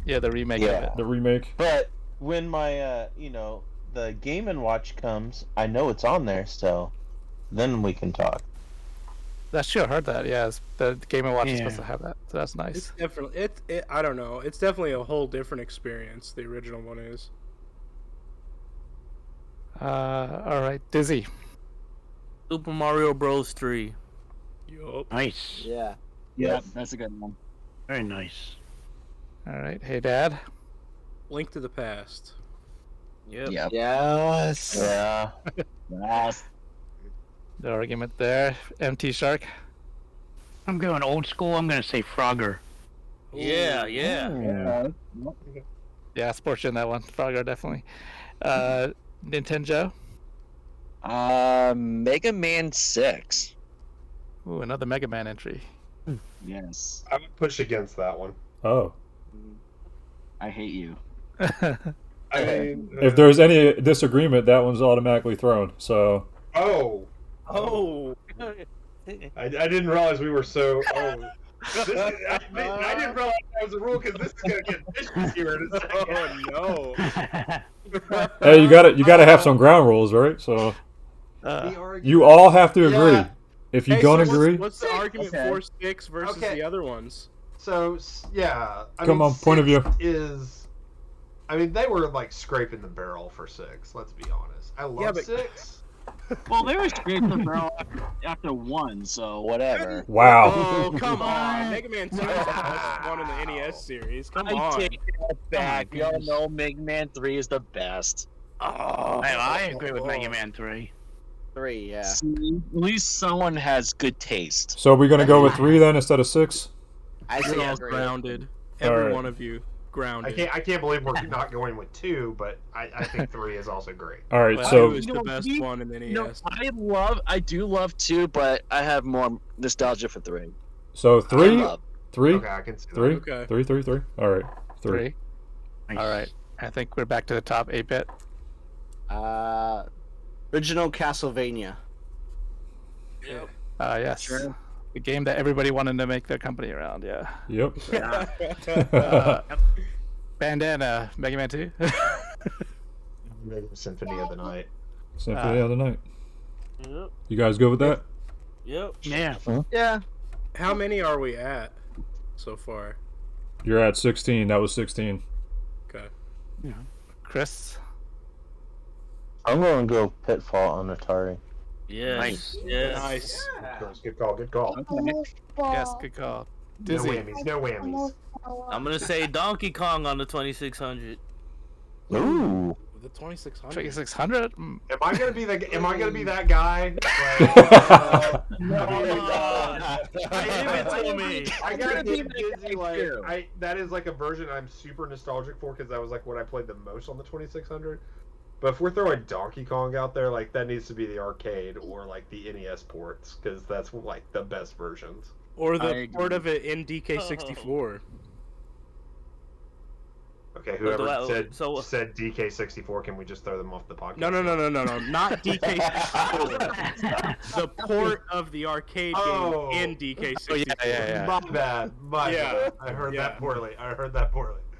Yeah, the remake Yeah. of it. the remake. But when my the Game & Watch comes, I know it's on there, so then we can talk. That's true. I heard that. Yeah, the Game & Watch is supposed Yeah. to have that, so that's nice. It's definitely I don't know. It's definitely a whole different experience. The original one is. All right, Dizzy. Super Mario Bros. 3. Yup. Nice. Yeah. Yeah, that's a good one. Very nice. All right, hey Dad. Link to the Past. Yep. Yep. Yes. Yeah. Yes. No argument there. MT Shark. I'm going old school. I'm going to say Frogger. Yeah, yeah. Yeah, sports you in that one. Frogger, definitely. Nintendo. Mega Man 6. Ooh, another Mega Man entry. Yes. I would push against that one. Oh, I hate you. I mean, if there's any disagreement, that one's automatically thrown. So oh, Oh. I didn't realize we were so. Oh, I didn't realize that was a rule because this is gonna get vicious here in a second. Oh no. hey, you gotta have some ground rules, right? So you all have to agree. Yeah. If you Hey, don't so agree, what's the argument Okay. for 6 versus Okay. the other ones? So yeah, Come on, point of view. I mean, they were like scraping the barrel for 6. Let's be honest. I love Yeah, but- 6. Well, they were scraping the barrel after 1, so whatever. wow. Oh, come on. Mega Man 2 is the best one in the NES series. Come I on. take it back. We all know Mega Man 3 is the best. Oh, I agree with Mega Man 3. 3, yeah. See, at least someone has good taste. So we're gonna go with 3 then instead of 6. I You're say all agree. grounded. All Every right. one of you grounded. I can't believe we're not going with 2, but I think 3 is also great. All right. Well, So 2 is the best one in the You know, NES. I do love 2, but I have more nostalgia for 3. so 3, love. 3, Okay, I can see that. 3, Okay. 3, 3, 3. All right. 3. 3. All right. I think we're back to the top 8-bit. Original Castlevania. Yes. Sure. The game that everybody wanted to make their company around, yeah. Yep. Bandana, Mega Man 2. Symphony of the Night. Symphony of the Night. Yep. You guys good with that? Yep. Yeah. Yeah. How many are we at so far? You're at 16. That was 16. Okay. Chris. I'm going to go Pitfall on Atari. Yes. Nice. Yes. Nice. Good call. Good call. Yes, good call. No Dizzy. whammies. No whammies. I'm gonna say Donkey Kong on the 2600. Ooh. The 2600. 2600? Am I gonna be that guy? Give it to me. I gotta give Dizzy that is like a version I'm super nostalgic for because that was like what I played the most on the 2600. But if we're throwing Donkey Kong out there, like that needs to be the arcade or like the NES ports because that's like the best versions. Or I the agree. port of it in DK64. Okay, whoever Well, said DK64, can we just throw them off the podcast? No, not DK64. The port of the arcade Oh. game in DK64. Oh, yeah. My bad. Yeah. Bad. I heard that poorly.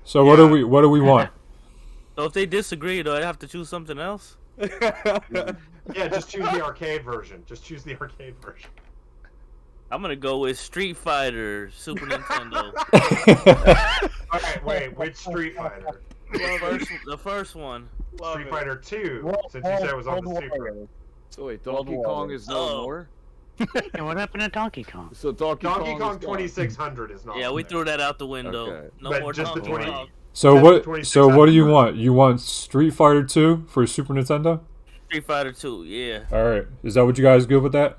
So what do we want? So if they disagree, do I have to choose something else? Yeah, just choose the arcade version. I'm gonna go with Street Fighter, Super Nintendo. Okay, wait, which Street Fighter? The first one. Street Fighter 2, since you said it was on the Super. So wait, Donkey Kong is no more? And what happened to Donkey Kong? So Donkey Kong is gone. 2600 is not. Yeah, on we there. threw that out the window. Okay. No But more just the Donkey 20 Kong. So That's what? the So what do you 2600 want? You want Street Fighter 2 for Super Nintendo? Street Fighter 2, yeah. All right. Is that what you guys good with that?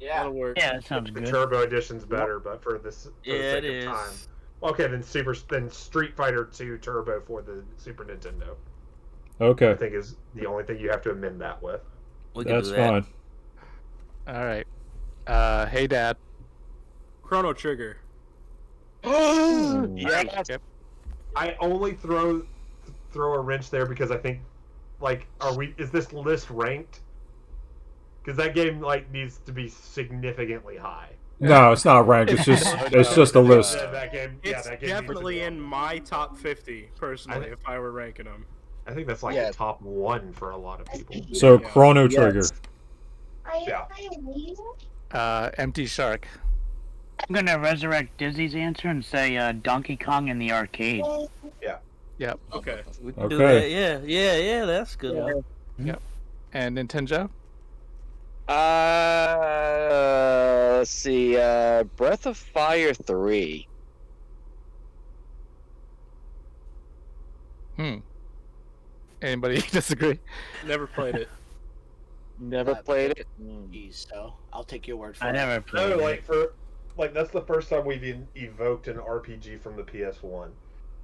That'll work. Yeah, that sounds The good. Turbo Edition's better, but for the sake it of is. time. Okay, then Street Fighter 2 Turbo for the Super Nintendo. I Okay, think is the only thing you have to amend that with. We can that's do that. fine. All right. Hey, Dad. Chrono Trigger. Yep. I only throw a wrench there because I think like, is this list ranked? Because that game like needs to be significantly high. No, it's not ranked. It's just a list. That game, It's that game definitely needs to be in my top 50 personally if I were ranking them. I think that's like the top 1 for a lot of people. So Chrono Trigger. Yeah. Empty Shark. I'm gonna resurrect Dizzy's answer and say Donkey Kong in the arcade. Yeah. Yep. Okay. We can do that. Yeah, that's a good one. Yep. And Nintendo? Let's see. Breath of Fire 3. Anybody disagree? Never played it. Never played it. Jeez, so I'll take your word for I it. never played No, it. that's the first time we've evoked an RPG from the PS1,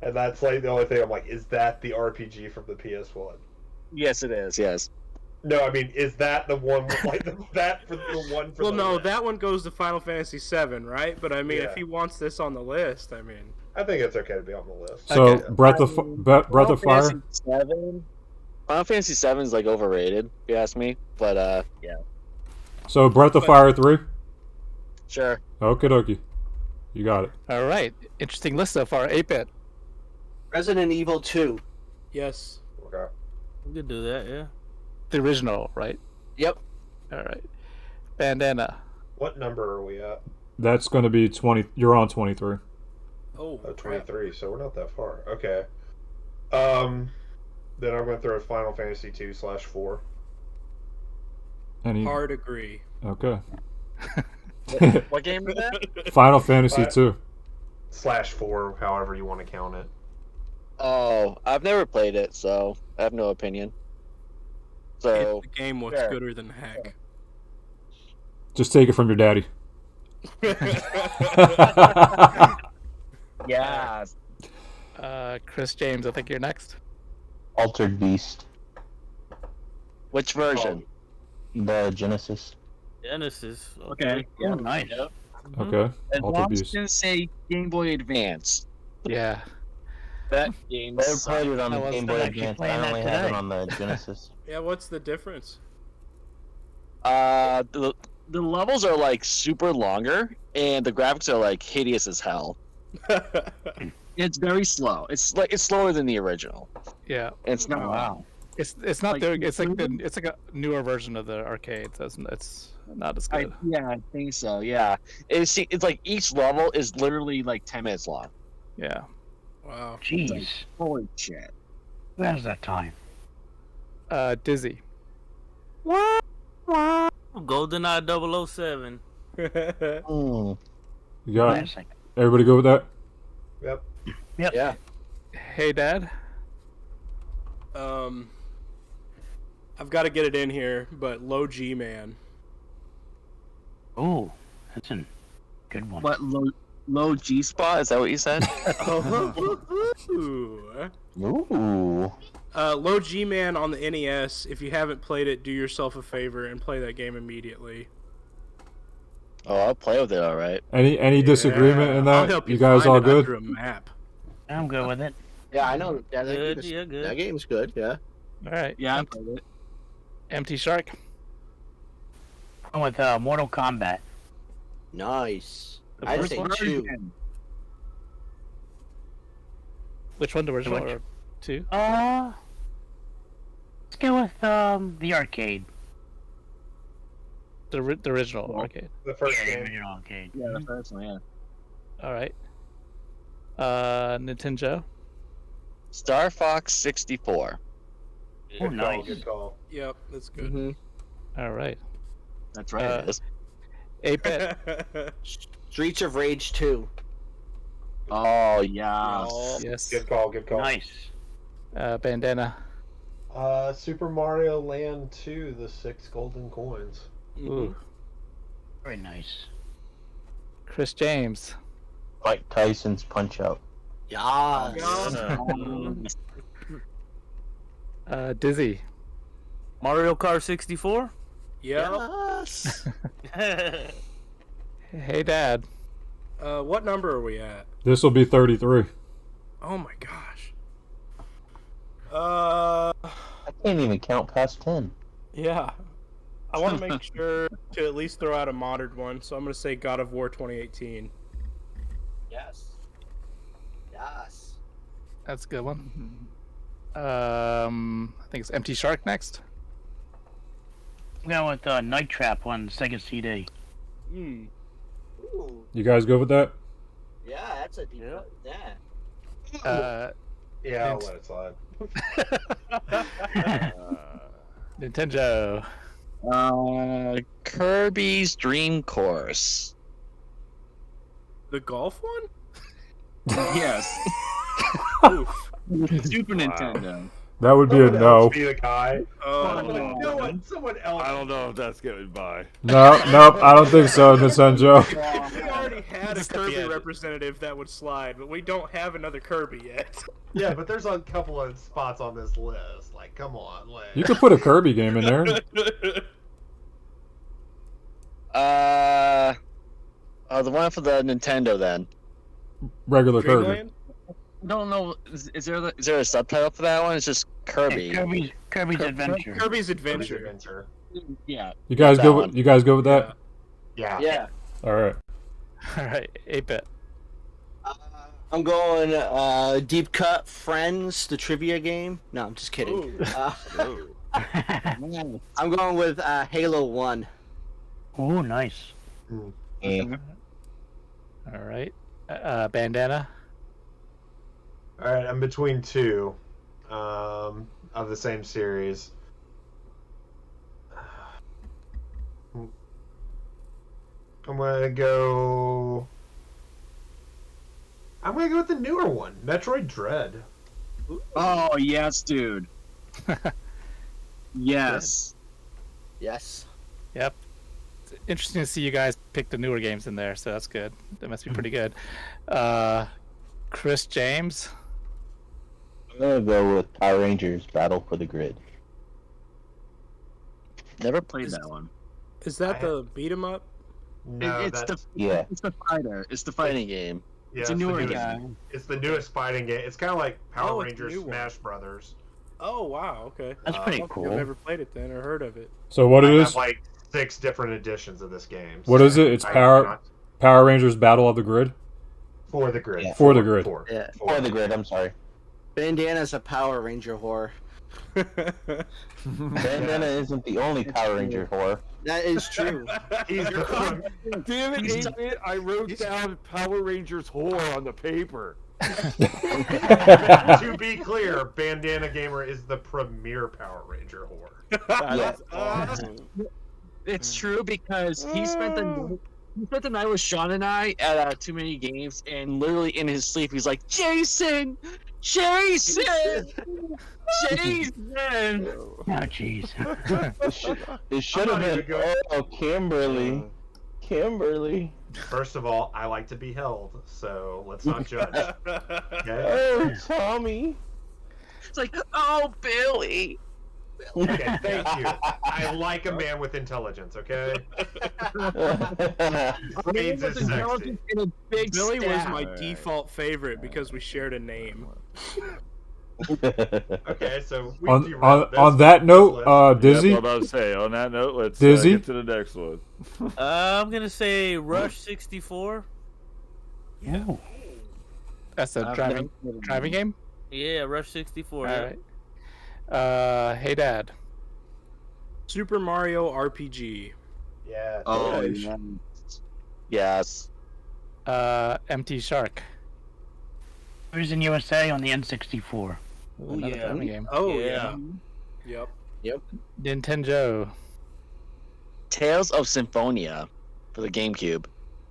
and that's like the only thing I'm like, is that the RPG from the PS1? Yes, it is. Yes. No, I mean, is that the one like that for the one for Well, the no, list? that one goes to Final Fantasy VII, right? But I mean, Yeah. if he wants this on the list, I mean, I think it's okay to be on the list. So Okay. Breath of Fire. Final Fantasy 7 is like overrated, if you ask me. But yeah, So Breath of Fire 3. sure. Okie dokie. You got it. All right. Interesting list so far. 8-bit. Resident Evil 2. yes. Okay. We could do that, yeah. The original, right? Yep. All right. Bandana. What number are we at? That's going to be 20. You're on 23. Oh, Oh, crap. 23, so we're not that far. Okay. Then I'm going to throw Final Fantasy 2/4. Any? Hard agree. Okay. What game is that? Final Fantasy 2. /4, however you want to count it. Oh, I've never played it, so I have no opinion. So The game looks fair. gooder than heck. Just take it from your daddy. yeah, Chris James, I think you're next. Altered Beast, which version? the Genesis. Genesis. Okay. Oh, nice. Okay. As Altered long as Beast. you didn't say Game Boy Advance. Yeah. That game. I never played it on I the was Game Boy actually Advance. playing I that only have it today. on the Genesis. Yeah, what's the difference? The levels are like super longer, and the graphics are like hideous as hell. It's very slow. It's slower than the original. Yeah. It's not. Wow. It's not Like, doing. It's like a newer version of the arcade. So it's not as good. I think so. Yeah. It's like each level is literally like 10 minutes long. Yeah. Wow. Jeez. Holy shit. Who has that time? Dizzy. GoldenEye 007. Hmm. You got it. Classic. Everybody go with that? Yep. Yep. Yeah. Hey, Dad. I've got to get it in here, but Low G Man. Oh, that's a good one. What low G spot? Is that what you said? Ooh. Ooh. Low G Man on the NES. If you haven't played it, do yourself a favor and play that game immediately. Oh, I'll play with it. All right. Any disagreement in I'll that? help You guys find all it good? under a map. I'm good with it. Yeah, I know. Yeah, Good, yeah, good. That game's good. Yeah. All right. Yeah, I played it. Empty Shark. I'm with Mortal Kombat. Nice. The I'd first say one? 2. Which one? The original Which? or 2? Let's go with the arcade. The original arcade. The first The game. original arcade. Yeah, the first one. Yeah. All right. Nintendo. Star Fox 64. Oh, nice. Good call. Yep, that's good. Mm-hmm. All right. That's right. Uh, it is. 8-bit. Streets of Rage 2. Oh yeah. Yes. Good call. Good call. Nice. Bandana. Super Mario Land 2: The 6 Golden Coins. Ooh. Very nice. Chris James. Mike Tyson's Punch Out. Yeah. Dizzy. Mario Kart 64. Yep. Yes. Hey, Dad. What number are we at? This will be 33. Oh my gosh. I can't even count past 10. Yeah. I want to make sure to at least throw out a modern one, so I'm going to say God of War 2018. Yes. Yes. That's a good one. I think it's Empty Shark next. I'm going with Night Trap on Sega CD. Ooh. You guys go with that? Yeah, that's a deep cut. Yeah. Yeah, I'll let it slide. Nintendo. Kirby's Dream Course. The golf one? Yes. Super Nintendo. That would be a no. Be the guy. Oh, No one, someone else. I don't know if that's getting by. No, nope, I don't think so, Nintendo. we already had a Kirby representative that would slide, but we don't have another Kirby yet. Yeah, but there's a couple of spots on this list. Like, come on, like. You could put a Kirby game in there. The one for the Nintendo then. Regular Kirby. Dreamland? I don't know. Is there a subtitle for that one? It's just Kirby. Kirby's Adventure. Kirby's Adventure. Yeah. You guys that go. one. You guys go with that? Yeah. Yeah. All right. All right, 8-bit. I'm going Deep Cut Friends, the trivia game. No, I'm just kidding. I'm going with Halo 1. Oh, nice. Mm. All right, Bandana. All right, I'm between two of the same series. I'm gonna go with the newer one, Metroid Dread. Oh yes, dude. Yes. Yes. Yep. It's interesting to see you guys pick the newer games in there, so that's good. That must be pretty good. Chris James. I'm gonna go with Power Rangers Battle for the Grid. Never played that one. Is that the beat 'em up? No, It's that's the fighter. It's the fighting game. yeah, It's a newer the game. newest, it's the newest fighting game. It's kind of like Power Oh, it's a Rangers new one. Smash Brothers. Oh wow, okay. That's I pretty don't think cool. I've never played it then or heard of it. So what I it have is? like 6 different editions of this game. What is it? It's I- Power Rangers Battle of the Grid. for the grid. Yeah. For the grid. Yeah. For the Grid, I'm sorry. Bandana's a Power Ranger whore. Bandana isn't the only Power Ranger whore. That is true. He's the Damn it, 8-bit, I wrote down Power Rangers whore on the paper. to be clear, Bandana Gamer is the premier Power Ranger whore. That's awesome. It's true because he spent the night with Sean and I at Too Many Games, and literally in his sleep he's like, Jason! Jason! Jason! Oh, jeez. It should I'm have not been. even Oh, Kimberly. Kimberly. First of all, I like to be held, so let's not judge. Okay? Oh, Tommy. It's like, oh, Billy! Okay, thank you. I like a man with intelligence, okay? Spades is sexy. In a big Billy was stack. my default favorite because we shared a name. Okay, so we On derailed this. on that note, Let's- Dizzy. Yep, I'm about to say, on that note, let's Dizzy? get to the next one. I'm gonna say Rush 64. Oh. That's a driving game. Yeah, Rush 64. All yeah. right. Hey Dad. Super Mario RPG. Yeah. Oh, totally. yes. Empty Shark. Where's in USA on the N64? Ooh, Another yeah. driving game. Oh Yeah. yeah. Yep. Nintendo. Tales of Symphonia for the GameCube.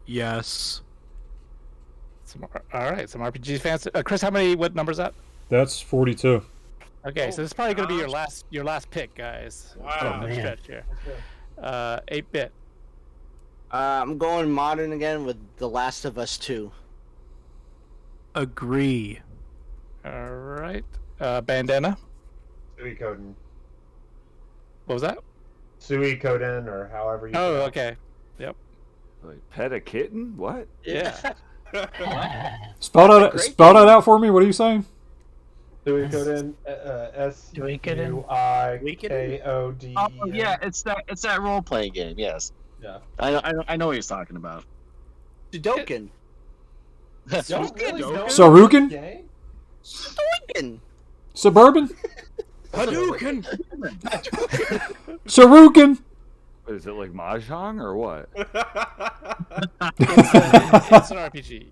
Yes. All right, some RPG fans. Chris, what number's that? That's 42. Okay, so this is probably going to be your last pick, guys. Wow. From the stretch here. 8-bit. I'm going modern again with The Last of Us 2. Agree. All right. Bandana. Suikoden. What was that? Suikoden, or however you Oh, pronounce okay. Yep. Like, pet a kitten? What? Yeah. Spell that out for me. What are you saying? Suikoden, SUIKODE. Oh yeah, it's that role playing game. Yes. Yeah. I know what he's talking about. Sudoken. Y'all really know Saruken? this game? Sudoken. Suburban? Hadouken! Saruken? Is it like Mahjong or what? It's an RPG.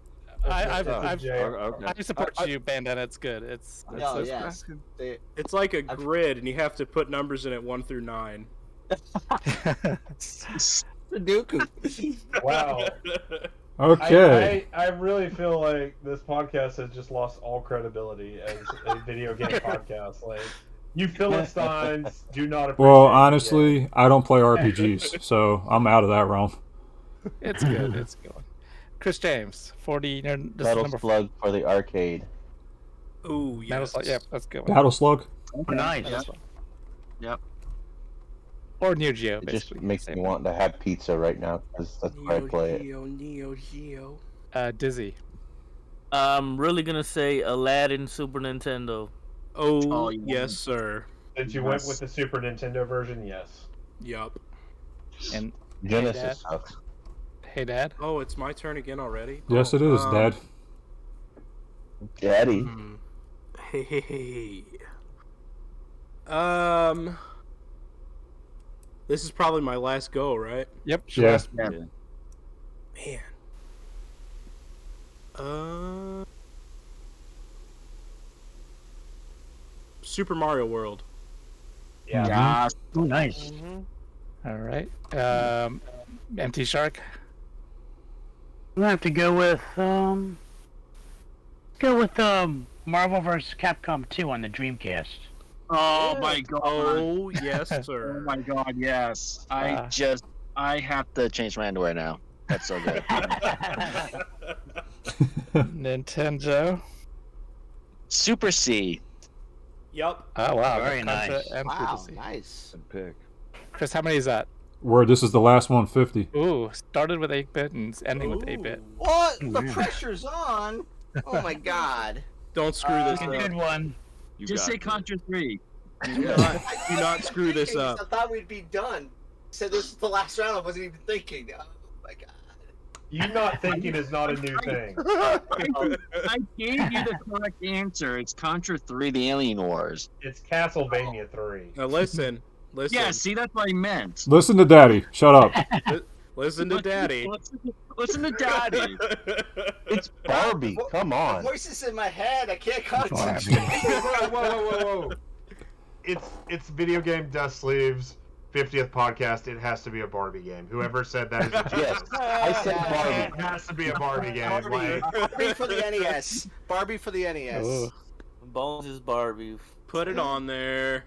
I Okay. support you, Bandana. It's good. It's No, yes. It's like a grid, and you have to put numbers in it 1 through 9. Sudoku. Wow. Okay. I really feel like this podcast has just lost all credibility as a video game podcast. Like, you Philistines do not appreciate Well, the game. honestly, I don't play RPGs, so I'm out of that realm. it's good. It's good. Chris James, 40. This is Metal number Slug for the arcade. Ooh, Metal yes. Slug. Yeah, that's a good. Battle Slug? Nice. Metal Slug. Yep. Or Neo Geo. It just Basically. makes me want to have pizza right now because that's where I play it. Neo Geo. Dizzy. I'm really gonna say Aladdin Super Nintendo. Oh, you yes, sir. Since you went with the Super Nintendo version, yes. Yup. And Genesis sucks. hey, Dad. Oh, it's my turn again already? Yes, it is, Dad. Daddy. Hmm. Hey. This is probably my last go, right? Yep. Yeah. Man. Super Mario World. Yeah. Yeah. Oh, nice. All right. MT Shark. I'm gonna have to go with Marvel vs. Capcom 2 on the Dreamcast. Oh my god. Oh, yes, Oh sir. my god. Yes. I have to change my underwear now. That's so good. Nintendo. Super C. Yup. Oh wow. Very Contra nice. and Wow, Super C. nice. Good pick. Chris, how many is that? Word, this is the last 150. Ooh, started with 8-bit and it's ending with 8-bit. What? The Yeah. pressure's on. Oh my god. Don't screw this A up. good one. You Just got say it. Contra 3. Do not screw this up. I thought we'd be done. Said this is the last round. I wasn't even thinking. Oh my god. You not thinking is not a new thing. I gave you the correct answer. It's Contra 3, the Alien Wars. It's Castlevania 3. Now listen. Yeah, see, that's what I meant. Listen to Daddy. Shut up. Listen to Daddy. Listen to Daddy. It's Barbie. Come The on. voices in my head. I can't concentrate. Whoa. It's video game dust sleeves. 50th podcast. It has to be a Barbie game. Whoever said that is a Yes, genius. I said Barbie. It has to be a Barbie game. Like, Barbie for the NES. Barbie for the NES. Ooh. Bones is Barbie. Put it on there.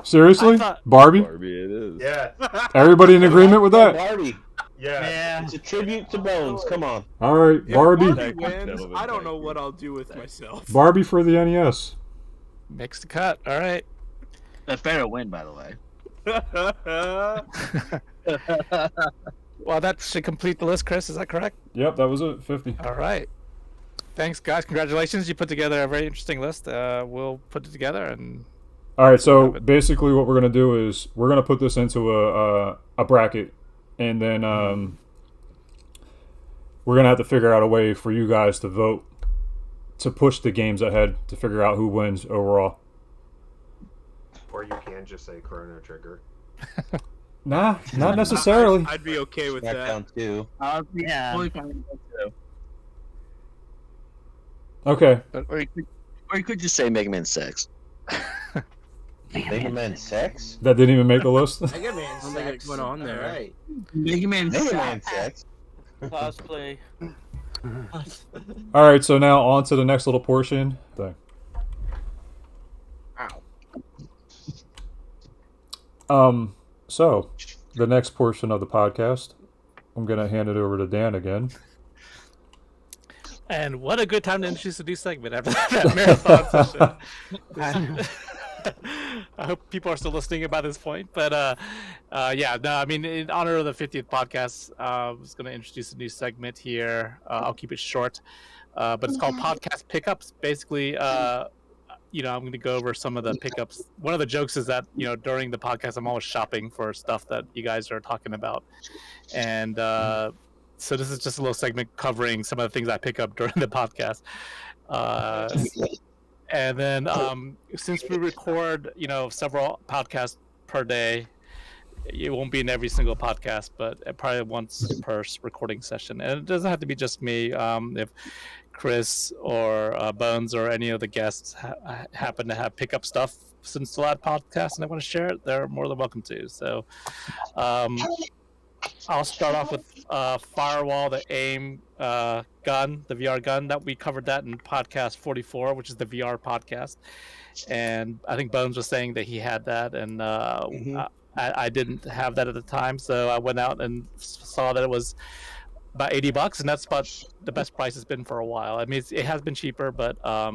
Seriously? I thought- Barbie? Barbie it is. yeah, Everybody in agreement with that? Barbie. yeah. It's a tribute to Bones. Come on. All right, If Barbie. Barbie wins, Gentlemen, I don't thank know you. what I'll do with myself. Barbie for the NES. Makes the cut. All right. That better win, by the way. Well, that should complete the list, Chris. Is that correct? Yep, that was it. 50. All right. Thanks, guys. Congratulations. You put together a very interesting list. We'll put it together and All right, so basically what we're going to do is we're going to put this into a bracket, and then we're going to have to figure out a way for you guys to vote to push the games ahead to figure out who wins overall. Or you can just say Chrono Trigger. Nah, not necessarily. I'd be okay with that. Smackdown 2. Yeah. Fully fine with that, too. Okay. Or you could just say Mega Man 6. Mega Man 6? That didn't even make the list. Mega Man I don't think it went on there. Alright. Mega Man Mega 6. Man 6? Cosplay. All right, so now on to the next little portion. So the next portion of the podcast, I'm gonna hand it over to Dan again. And what a good time to introduce a new segment after that marathon session. I hope people are still listening by this point. But yeah, no, I mean, in honor of the 50th podcast, I was going to introduce a new segment here. I'll keep it short. but it's called Podcast Pickups. Basically, you know, I'm going to go over some of the pickups. One of the jokes is that, you know, during the podcast, I'm always shopping for stuff that you guys are talking about. And so this is just a little segment covering some of the things I pick up during the podcast. And then since we record, you know, several podcasts per day, it won't be in every single podcast, but probably once per recording session. And it doesn't have to be just me. If Chris or Bones or any of the guests happen to have pickup stuff since the last podcast and they want to share it, they're more than welcome to. So I'll start off with Firewall, the AIM gun, the VR gun. That we covered that in podcast 44, which is the VR podcast. And I think Bones was saying that he had that, and I didn't have that at the time, so I went out and saw that it was about $80, and that's about the best price it's been for a while. I mean, it has been cheaper, but I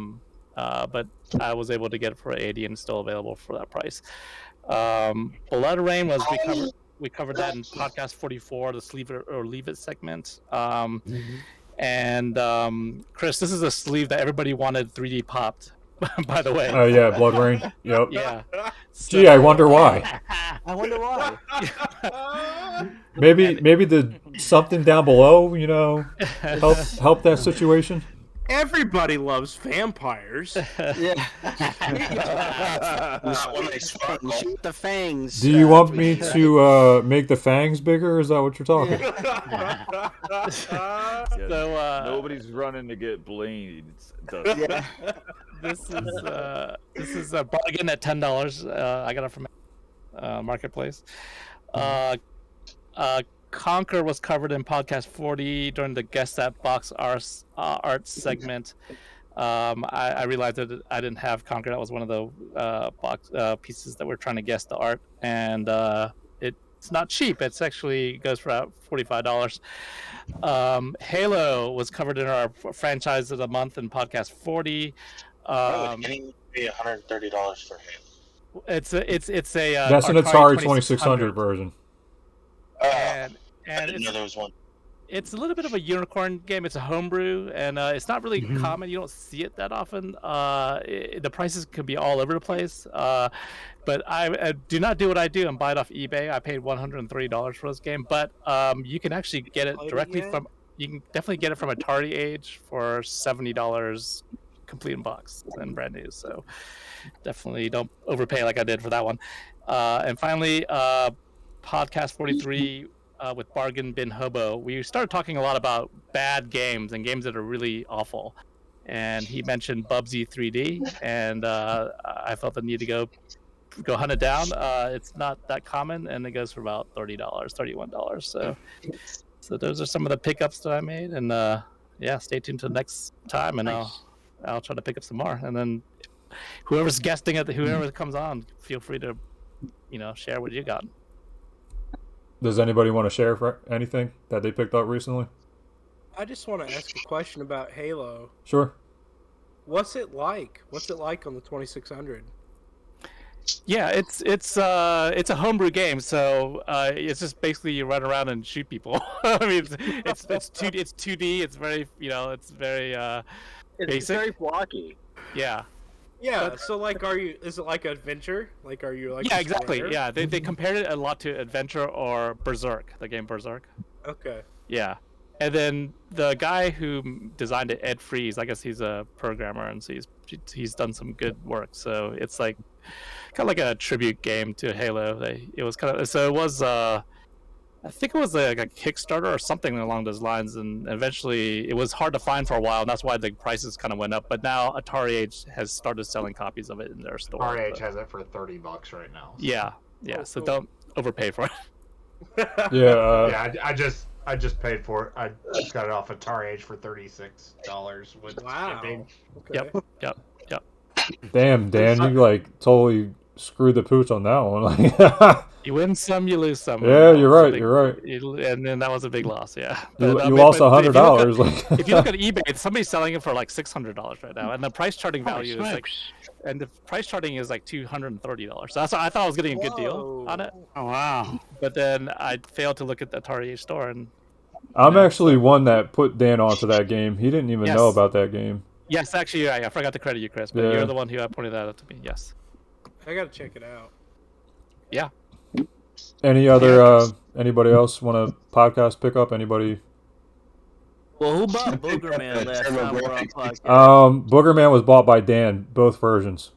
was able to get it for $80 and it's still available for that price. Blood Rain was we covered that in podcast 44, the sleeve it or leave it segment. And Chris, this is a sleeve that everybody wanted 3D popped. By the way. Oh yeah, Blood Rain. Yep. Yeah. Gee, I wonder why. I wonder why. Maybe the something down below, you know, help that situation. Everybody loves vampires. Yeah. Shoot the fangs. Do you want me to make the fangs bigger? Is that what you're talking? So nobody's running to get blades. Yeah. This is a bargain at $10. I got it from Marketplace. Conquer was covered in podcast 40 during the Guess That Box Art segment. I realized that I didn't have Conquer. That was one of the box pieces that we're trying to guess the art, and it's not cheap. It's actually goes for about $45. Halo was covered in our franchise of the month in podcast 40. Getting be $130 for Halo. It's a that's an Atari 2600 version. And I didn't know there was one. It's a little bit of a unicorn game. It's a homebrew, and it's not really common. You don't see it that often. The prices could be all over the place. But I do not do what I do and buy it off eBay. I paid $130 for this game, but you can actually get it directly from. You can definitely get it from Atari Age for $70, complete in box and brand new. So definitely don't overpay like I did for that one. And finally, podcast 43. With Bargain Bin Hobo, we started talking a lot about bad games and games that are really awful. And he mentioned Bubsy 3D, and I felt the need to go hunt it down. It's not that common, and it goes for about $30, $31. So those are some of the pickups that I made, and yeah, stay tuned to the next time, and I'll try to pick up some more. And then whoever's guesting it, whoever comes on, feel free to share what you got. Does anybody want to share for anything that they picked up recently? I just want to ask a question about Halo. Sure. What's it like? What's it like on the 2600? Yeah, it's a homebrew game, so it's just basically you run around and shoot people. I mean, it's 2D. It's very it's very it's basic. very blocky. Yeah. Yeah, so is it like Adventure? Like, are you like? Yeah, exactly. Yeah, they compared it a lot to Adventure or Berserk, the game Berserk. Okay. Yeah, and then the guy who designed it, Ed Freeze, I guess he's a programmer, and so he's done some good work. So it's like kind of like a tribute game to Halo. It was I think it was like a Kickstarter or something along those lines, and eventually it was hard to find for a while, and that's why the prices kind of went up. But now Atari Age has started selling copies of it in their store. Atari Age has it for $30 right now. So. Yeah. So don't overpay for it. Yeah. I just paid for it. I just got it off Atari Age for $36 with shipping. Okay. Yep. Damn, Dan, you totally screwed the pooch on that one. You win some, you lose some. Yeah, you're right. And then that was a big loss. Yeah, you lost $100. If you look at eBay, somebody's selling it for like $600 right now, and the price charting value is like $230. So I thought I was getting a good deal on it. Oh wow! But then I failed to look at the Atari Age store, and I'm actually one that put Dan onto that game. He didn't even know about that game. Yes, actually, I forgot to credit you, Chris, but you're the one who pointed that out to me. Yes. I gotta check it out. Yeah. Any other anybody else want a podcast pickup? Anybody? Well, who bought Boogerman last time we're on podcast? Boogerman was bought by Dan, both versions.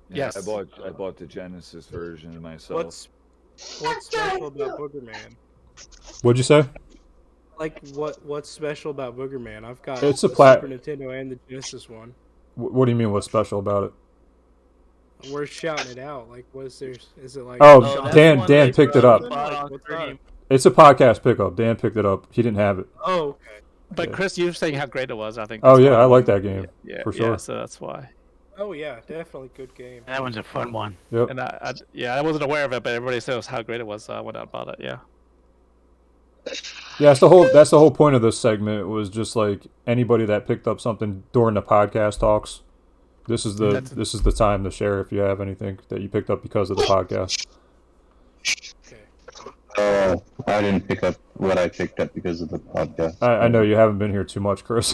Yeah, yes. I bought the Genesis version myself. What's special about Boogerman? What'd you say? Like what's special about Boogerman? I've got it's a Super Nintendo and the Genesis one. What do you mean? What's special about it? We're shouting it out. Like, what is there? Is it like? Oh, Dan picked it up. Like, it's a podcast pickup. Dan picked it up. He didn't have it. Oh, okay. But Chris, you were saying how great it was. I think. Oh yeah, I like that game. Yeah, for sure. Yeah, so that's why. Oh yeah, definitely good game. That one's a fun one. Yep. And I wasn't aware of it, but everybody says how great it was. So I went out and bought it. Yeah. Yeah, that's the whole point of this segment was just like anybody that picked up something during the podcast talks. This is the time to share if you have anything that you picked up because of the podcast. Oh, I didn't pick up what I picked up because of the podcast. I know you haven't been here too much, Chris.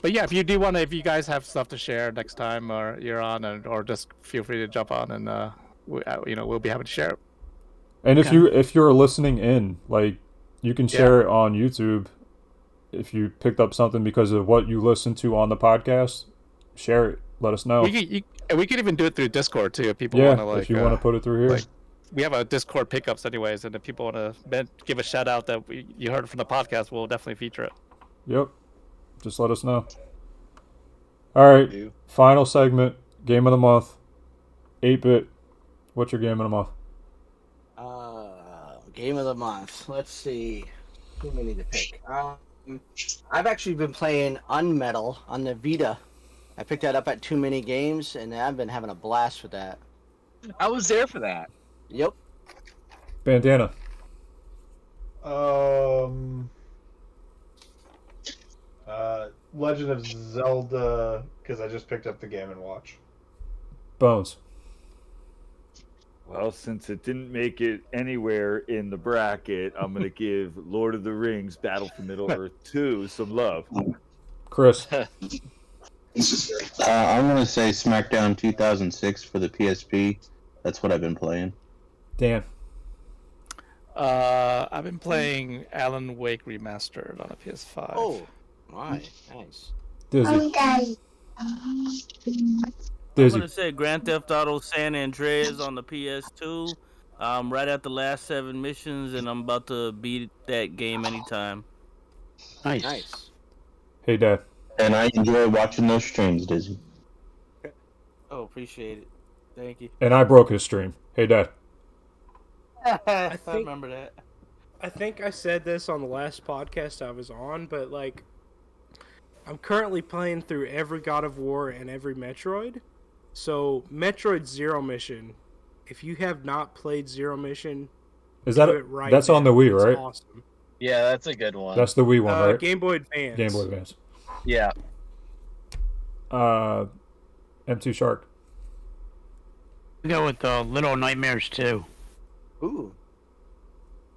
But yeah, if you guys have stuff to share next time, or you're on, or just feel free to jump on, and we'll be happy to share it. And if you're listening in, like, you can share it on YouTube. If you picked up something because of what you listened to on the podcast, share it. Let us know. We could even do it through Discord too if people want to if you want to put it through here. Like, we have a Discord pickups anyways, and if people want to give a shout out that you heard from the podcast, we'll definitely feature it. Yep. Just let us know. All right. Final segment. Game of the month. 8-bit. What's your game of the month? Game of the month. Let's see. Too many to pick. I've actually been playing Unmetal on the Vita. I picked that up at Too Many Games, and I've been having a blast with that. I was there for that. Yep. Bandana. Legend of Zelda, because I just picked up the Game & Watch. Bones. Well, since it didn't make it anywhere in the bracket, I'm going to give Lord of the Rings Battle for Middle-earth 2 some love. Chris. I'm going to say SmackDown 2006 for the PSP. That's what I've been playing. Dan. I've been playing Alan Wake Remastered on a PS5. Oh, my. Nice. Dizzy. I'm gonna say Grand Theft Auto San Andreas on the PS2. Right at the last 7 missions, and I'm about to beat that game anytime. Nice. Hey, Dad. And I enjoy watching those streams, Dizzy. Oh, appreciate it. Thank you. And I broke his stream. Hey, Dad. I remember that. I think I said this on the last podcast I was on, but like, I'm currently playing through every God of War and every Metroid. So Metroid Zero Mission, if you have not played Zero Mission, that's on the Wii, right? Awesome. Yeah, that's a good one. That's the Wii one, right? Game Boy Advance. Game Boy Advance. Yeah. M2 Shark. We go with Little Nightmares 2. Ooh.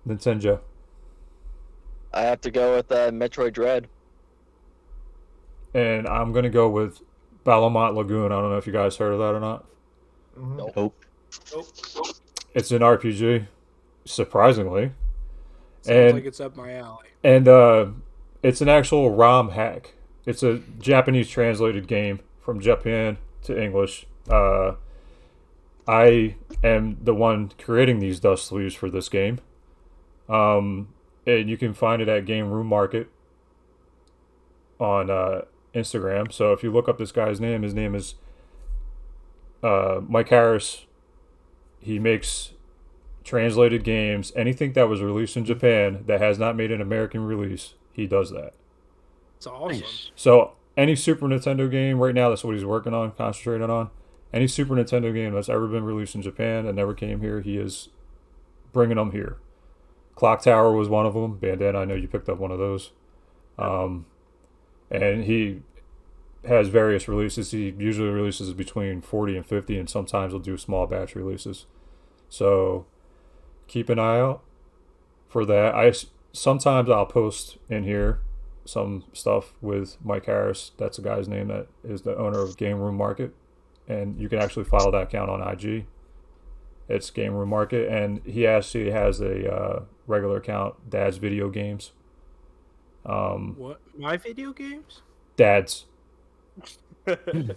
Nintendo. I have to go with Metroid Dread. And I'm going to go with Balamont Lagoon. I don't know if you guys heard of that or not. Nope. It's an RPG, surprisingly. Sounds like it's up my alley. And it's an actual ROM hack. It's a Japanese translated game from Japan to English. I am the one creating these dust sleeves for this game. And you can find it at Game Room Market on Instagram. So if you look up this guy's name, his name is Mike Harris. He makes translated games. Anything that was released in Japan that has not made an American release, he does that. It's awesome. So any Super Nintendo game right now, that's what he's working on, concentrating on. Any Super Nintendo game that's ever been released in Japan and never came here, he is bringing them here. Clock Tower was one of them. Bandana, I know you picked up one of those. And he has various releases. He usually releases between 40 and 50, and sometimes he'll do small batch releases. So keep an eye out for that. Sometimes I'll post in here some stuff with Mike Harris. That's the guy's name that is the owner of Game Room Market, and you can actually follow that account on IG. It's Game Room Market, and he actually has a regular account, Dad's Video Games. What? My video games? Dad's.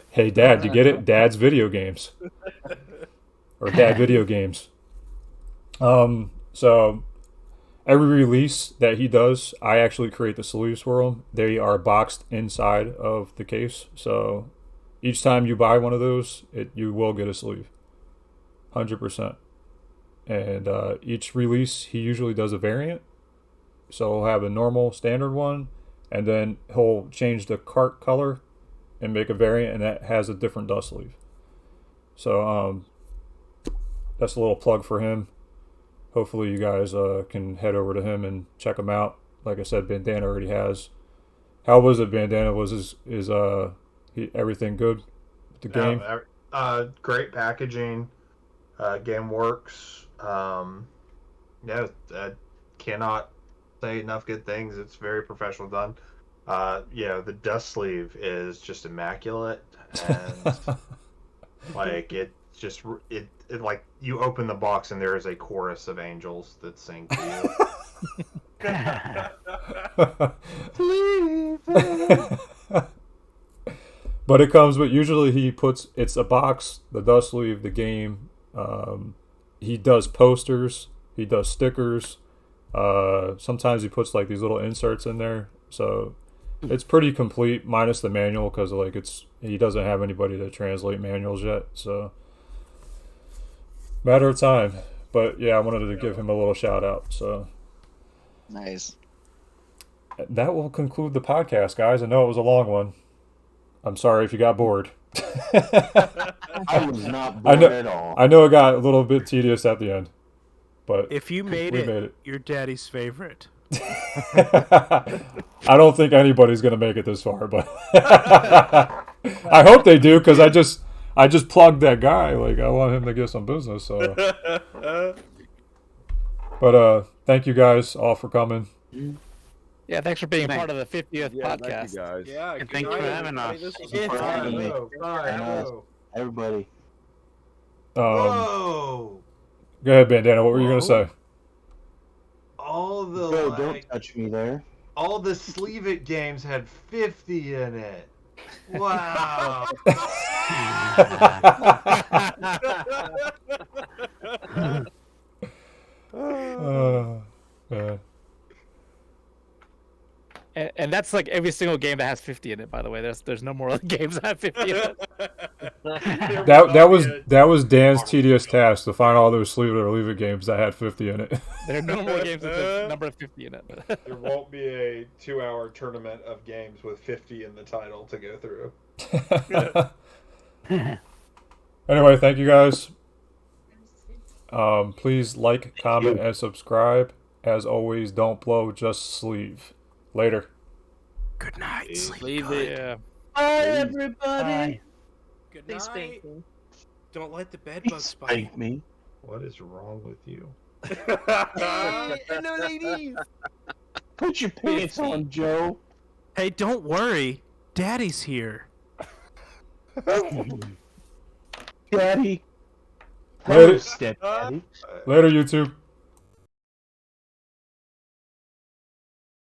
Hey, Dad, you get it? Dad's Video Games. Or Dad Video Games. So every release that he does, I actually create the sleeves for him. They are boxed inside of the case. So each time you buy one of those, you will get a sleeve. 100%. And each release, he usually does a variant. So he'll have a normal standard one, and then he'll change the cart color and make a variant, and that has a different dust sleeve. So that's a little plug for him. Hopefully you guys can head over to him and check him out. Like I said, Bandana already has. How was it, Bandana? Was everything good with the game? Great packaging. Game works. Cannot say enough good things. It's very professional done. The dust sleeve is just immaculate, and like it like you open the box and there is a chorus of angels that sing to you. But it comes with, usually it's a box, the dust sleeve, the game. He does posters, he does stickers. Sometimes he puts like these little inserts in there, so it's pretty complete, minus the manual, because like he doesn't have anybody to translate manuals yet, so matter of time. But yeah, I wanted to give him a little shout out. So nice. That will conclude the podcast, guys. I know it was a long one. I'm sorry if you got bored. I was not bored at all. I know it got a little bit tedious at the end, but if you made it, you're Daddy's favorite. I don't think anybody's gonna make it this far, but I hope they do, because I just plugged that guy. Like, I want him to get some business. So, but thank you guys all for coming. Yeah, thanks for being part of the 50th podcast. Thank you guys. Yeah, And thanks for having us. Everybody. Whoa! Go ahead, Bandana. What were you gonna say? All the Don't touch me there. all the Sleeve It games had 50 in it. Wow! Yeah. And that's like every single game that has 50 in it. By the way, there's no more other games that have 50 in it. That was Dan's tedious task, to find all those Sleeve It or Leave It games that had 50 in it. There are no more games with the number of 50 in it. There won't be a 2-hour tournament of games with 50 in the title to go through. Anyway, thank you guys. Please like, comment, and subscribe. As always, don't blow, just sleeve. Later. Good night. Leave it. Yeah. Bye, everybody. Bye. Good Please night. spank me. Don't let the bed Please bugs bite. spank me. What is wrong with you? Hello, ladies. Put your pants on, Joe. Hey, don't worry. Daddy's here. Daddy. Later. Step Daddy. Later, YouTube.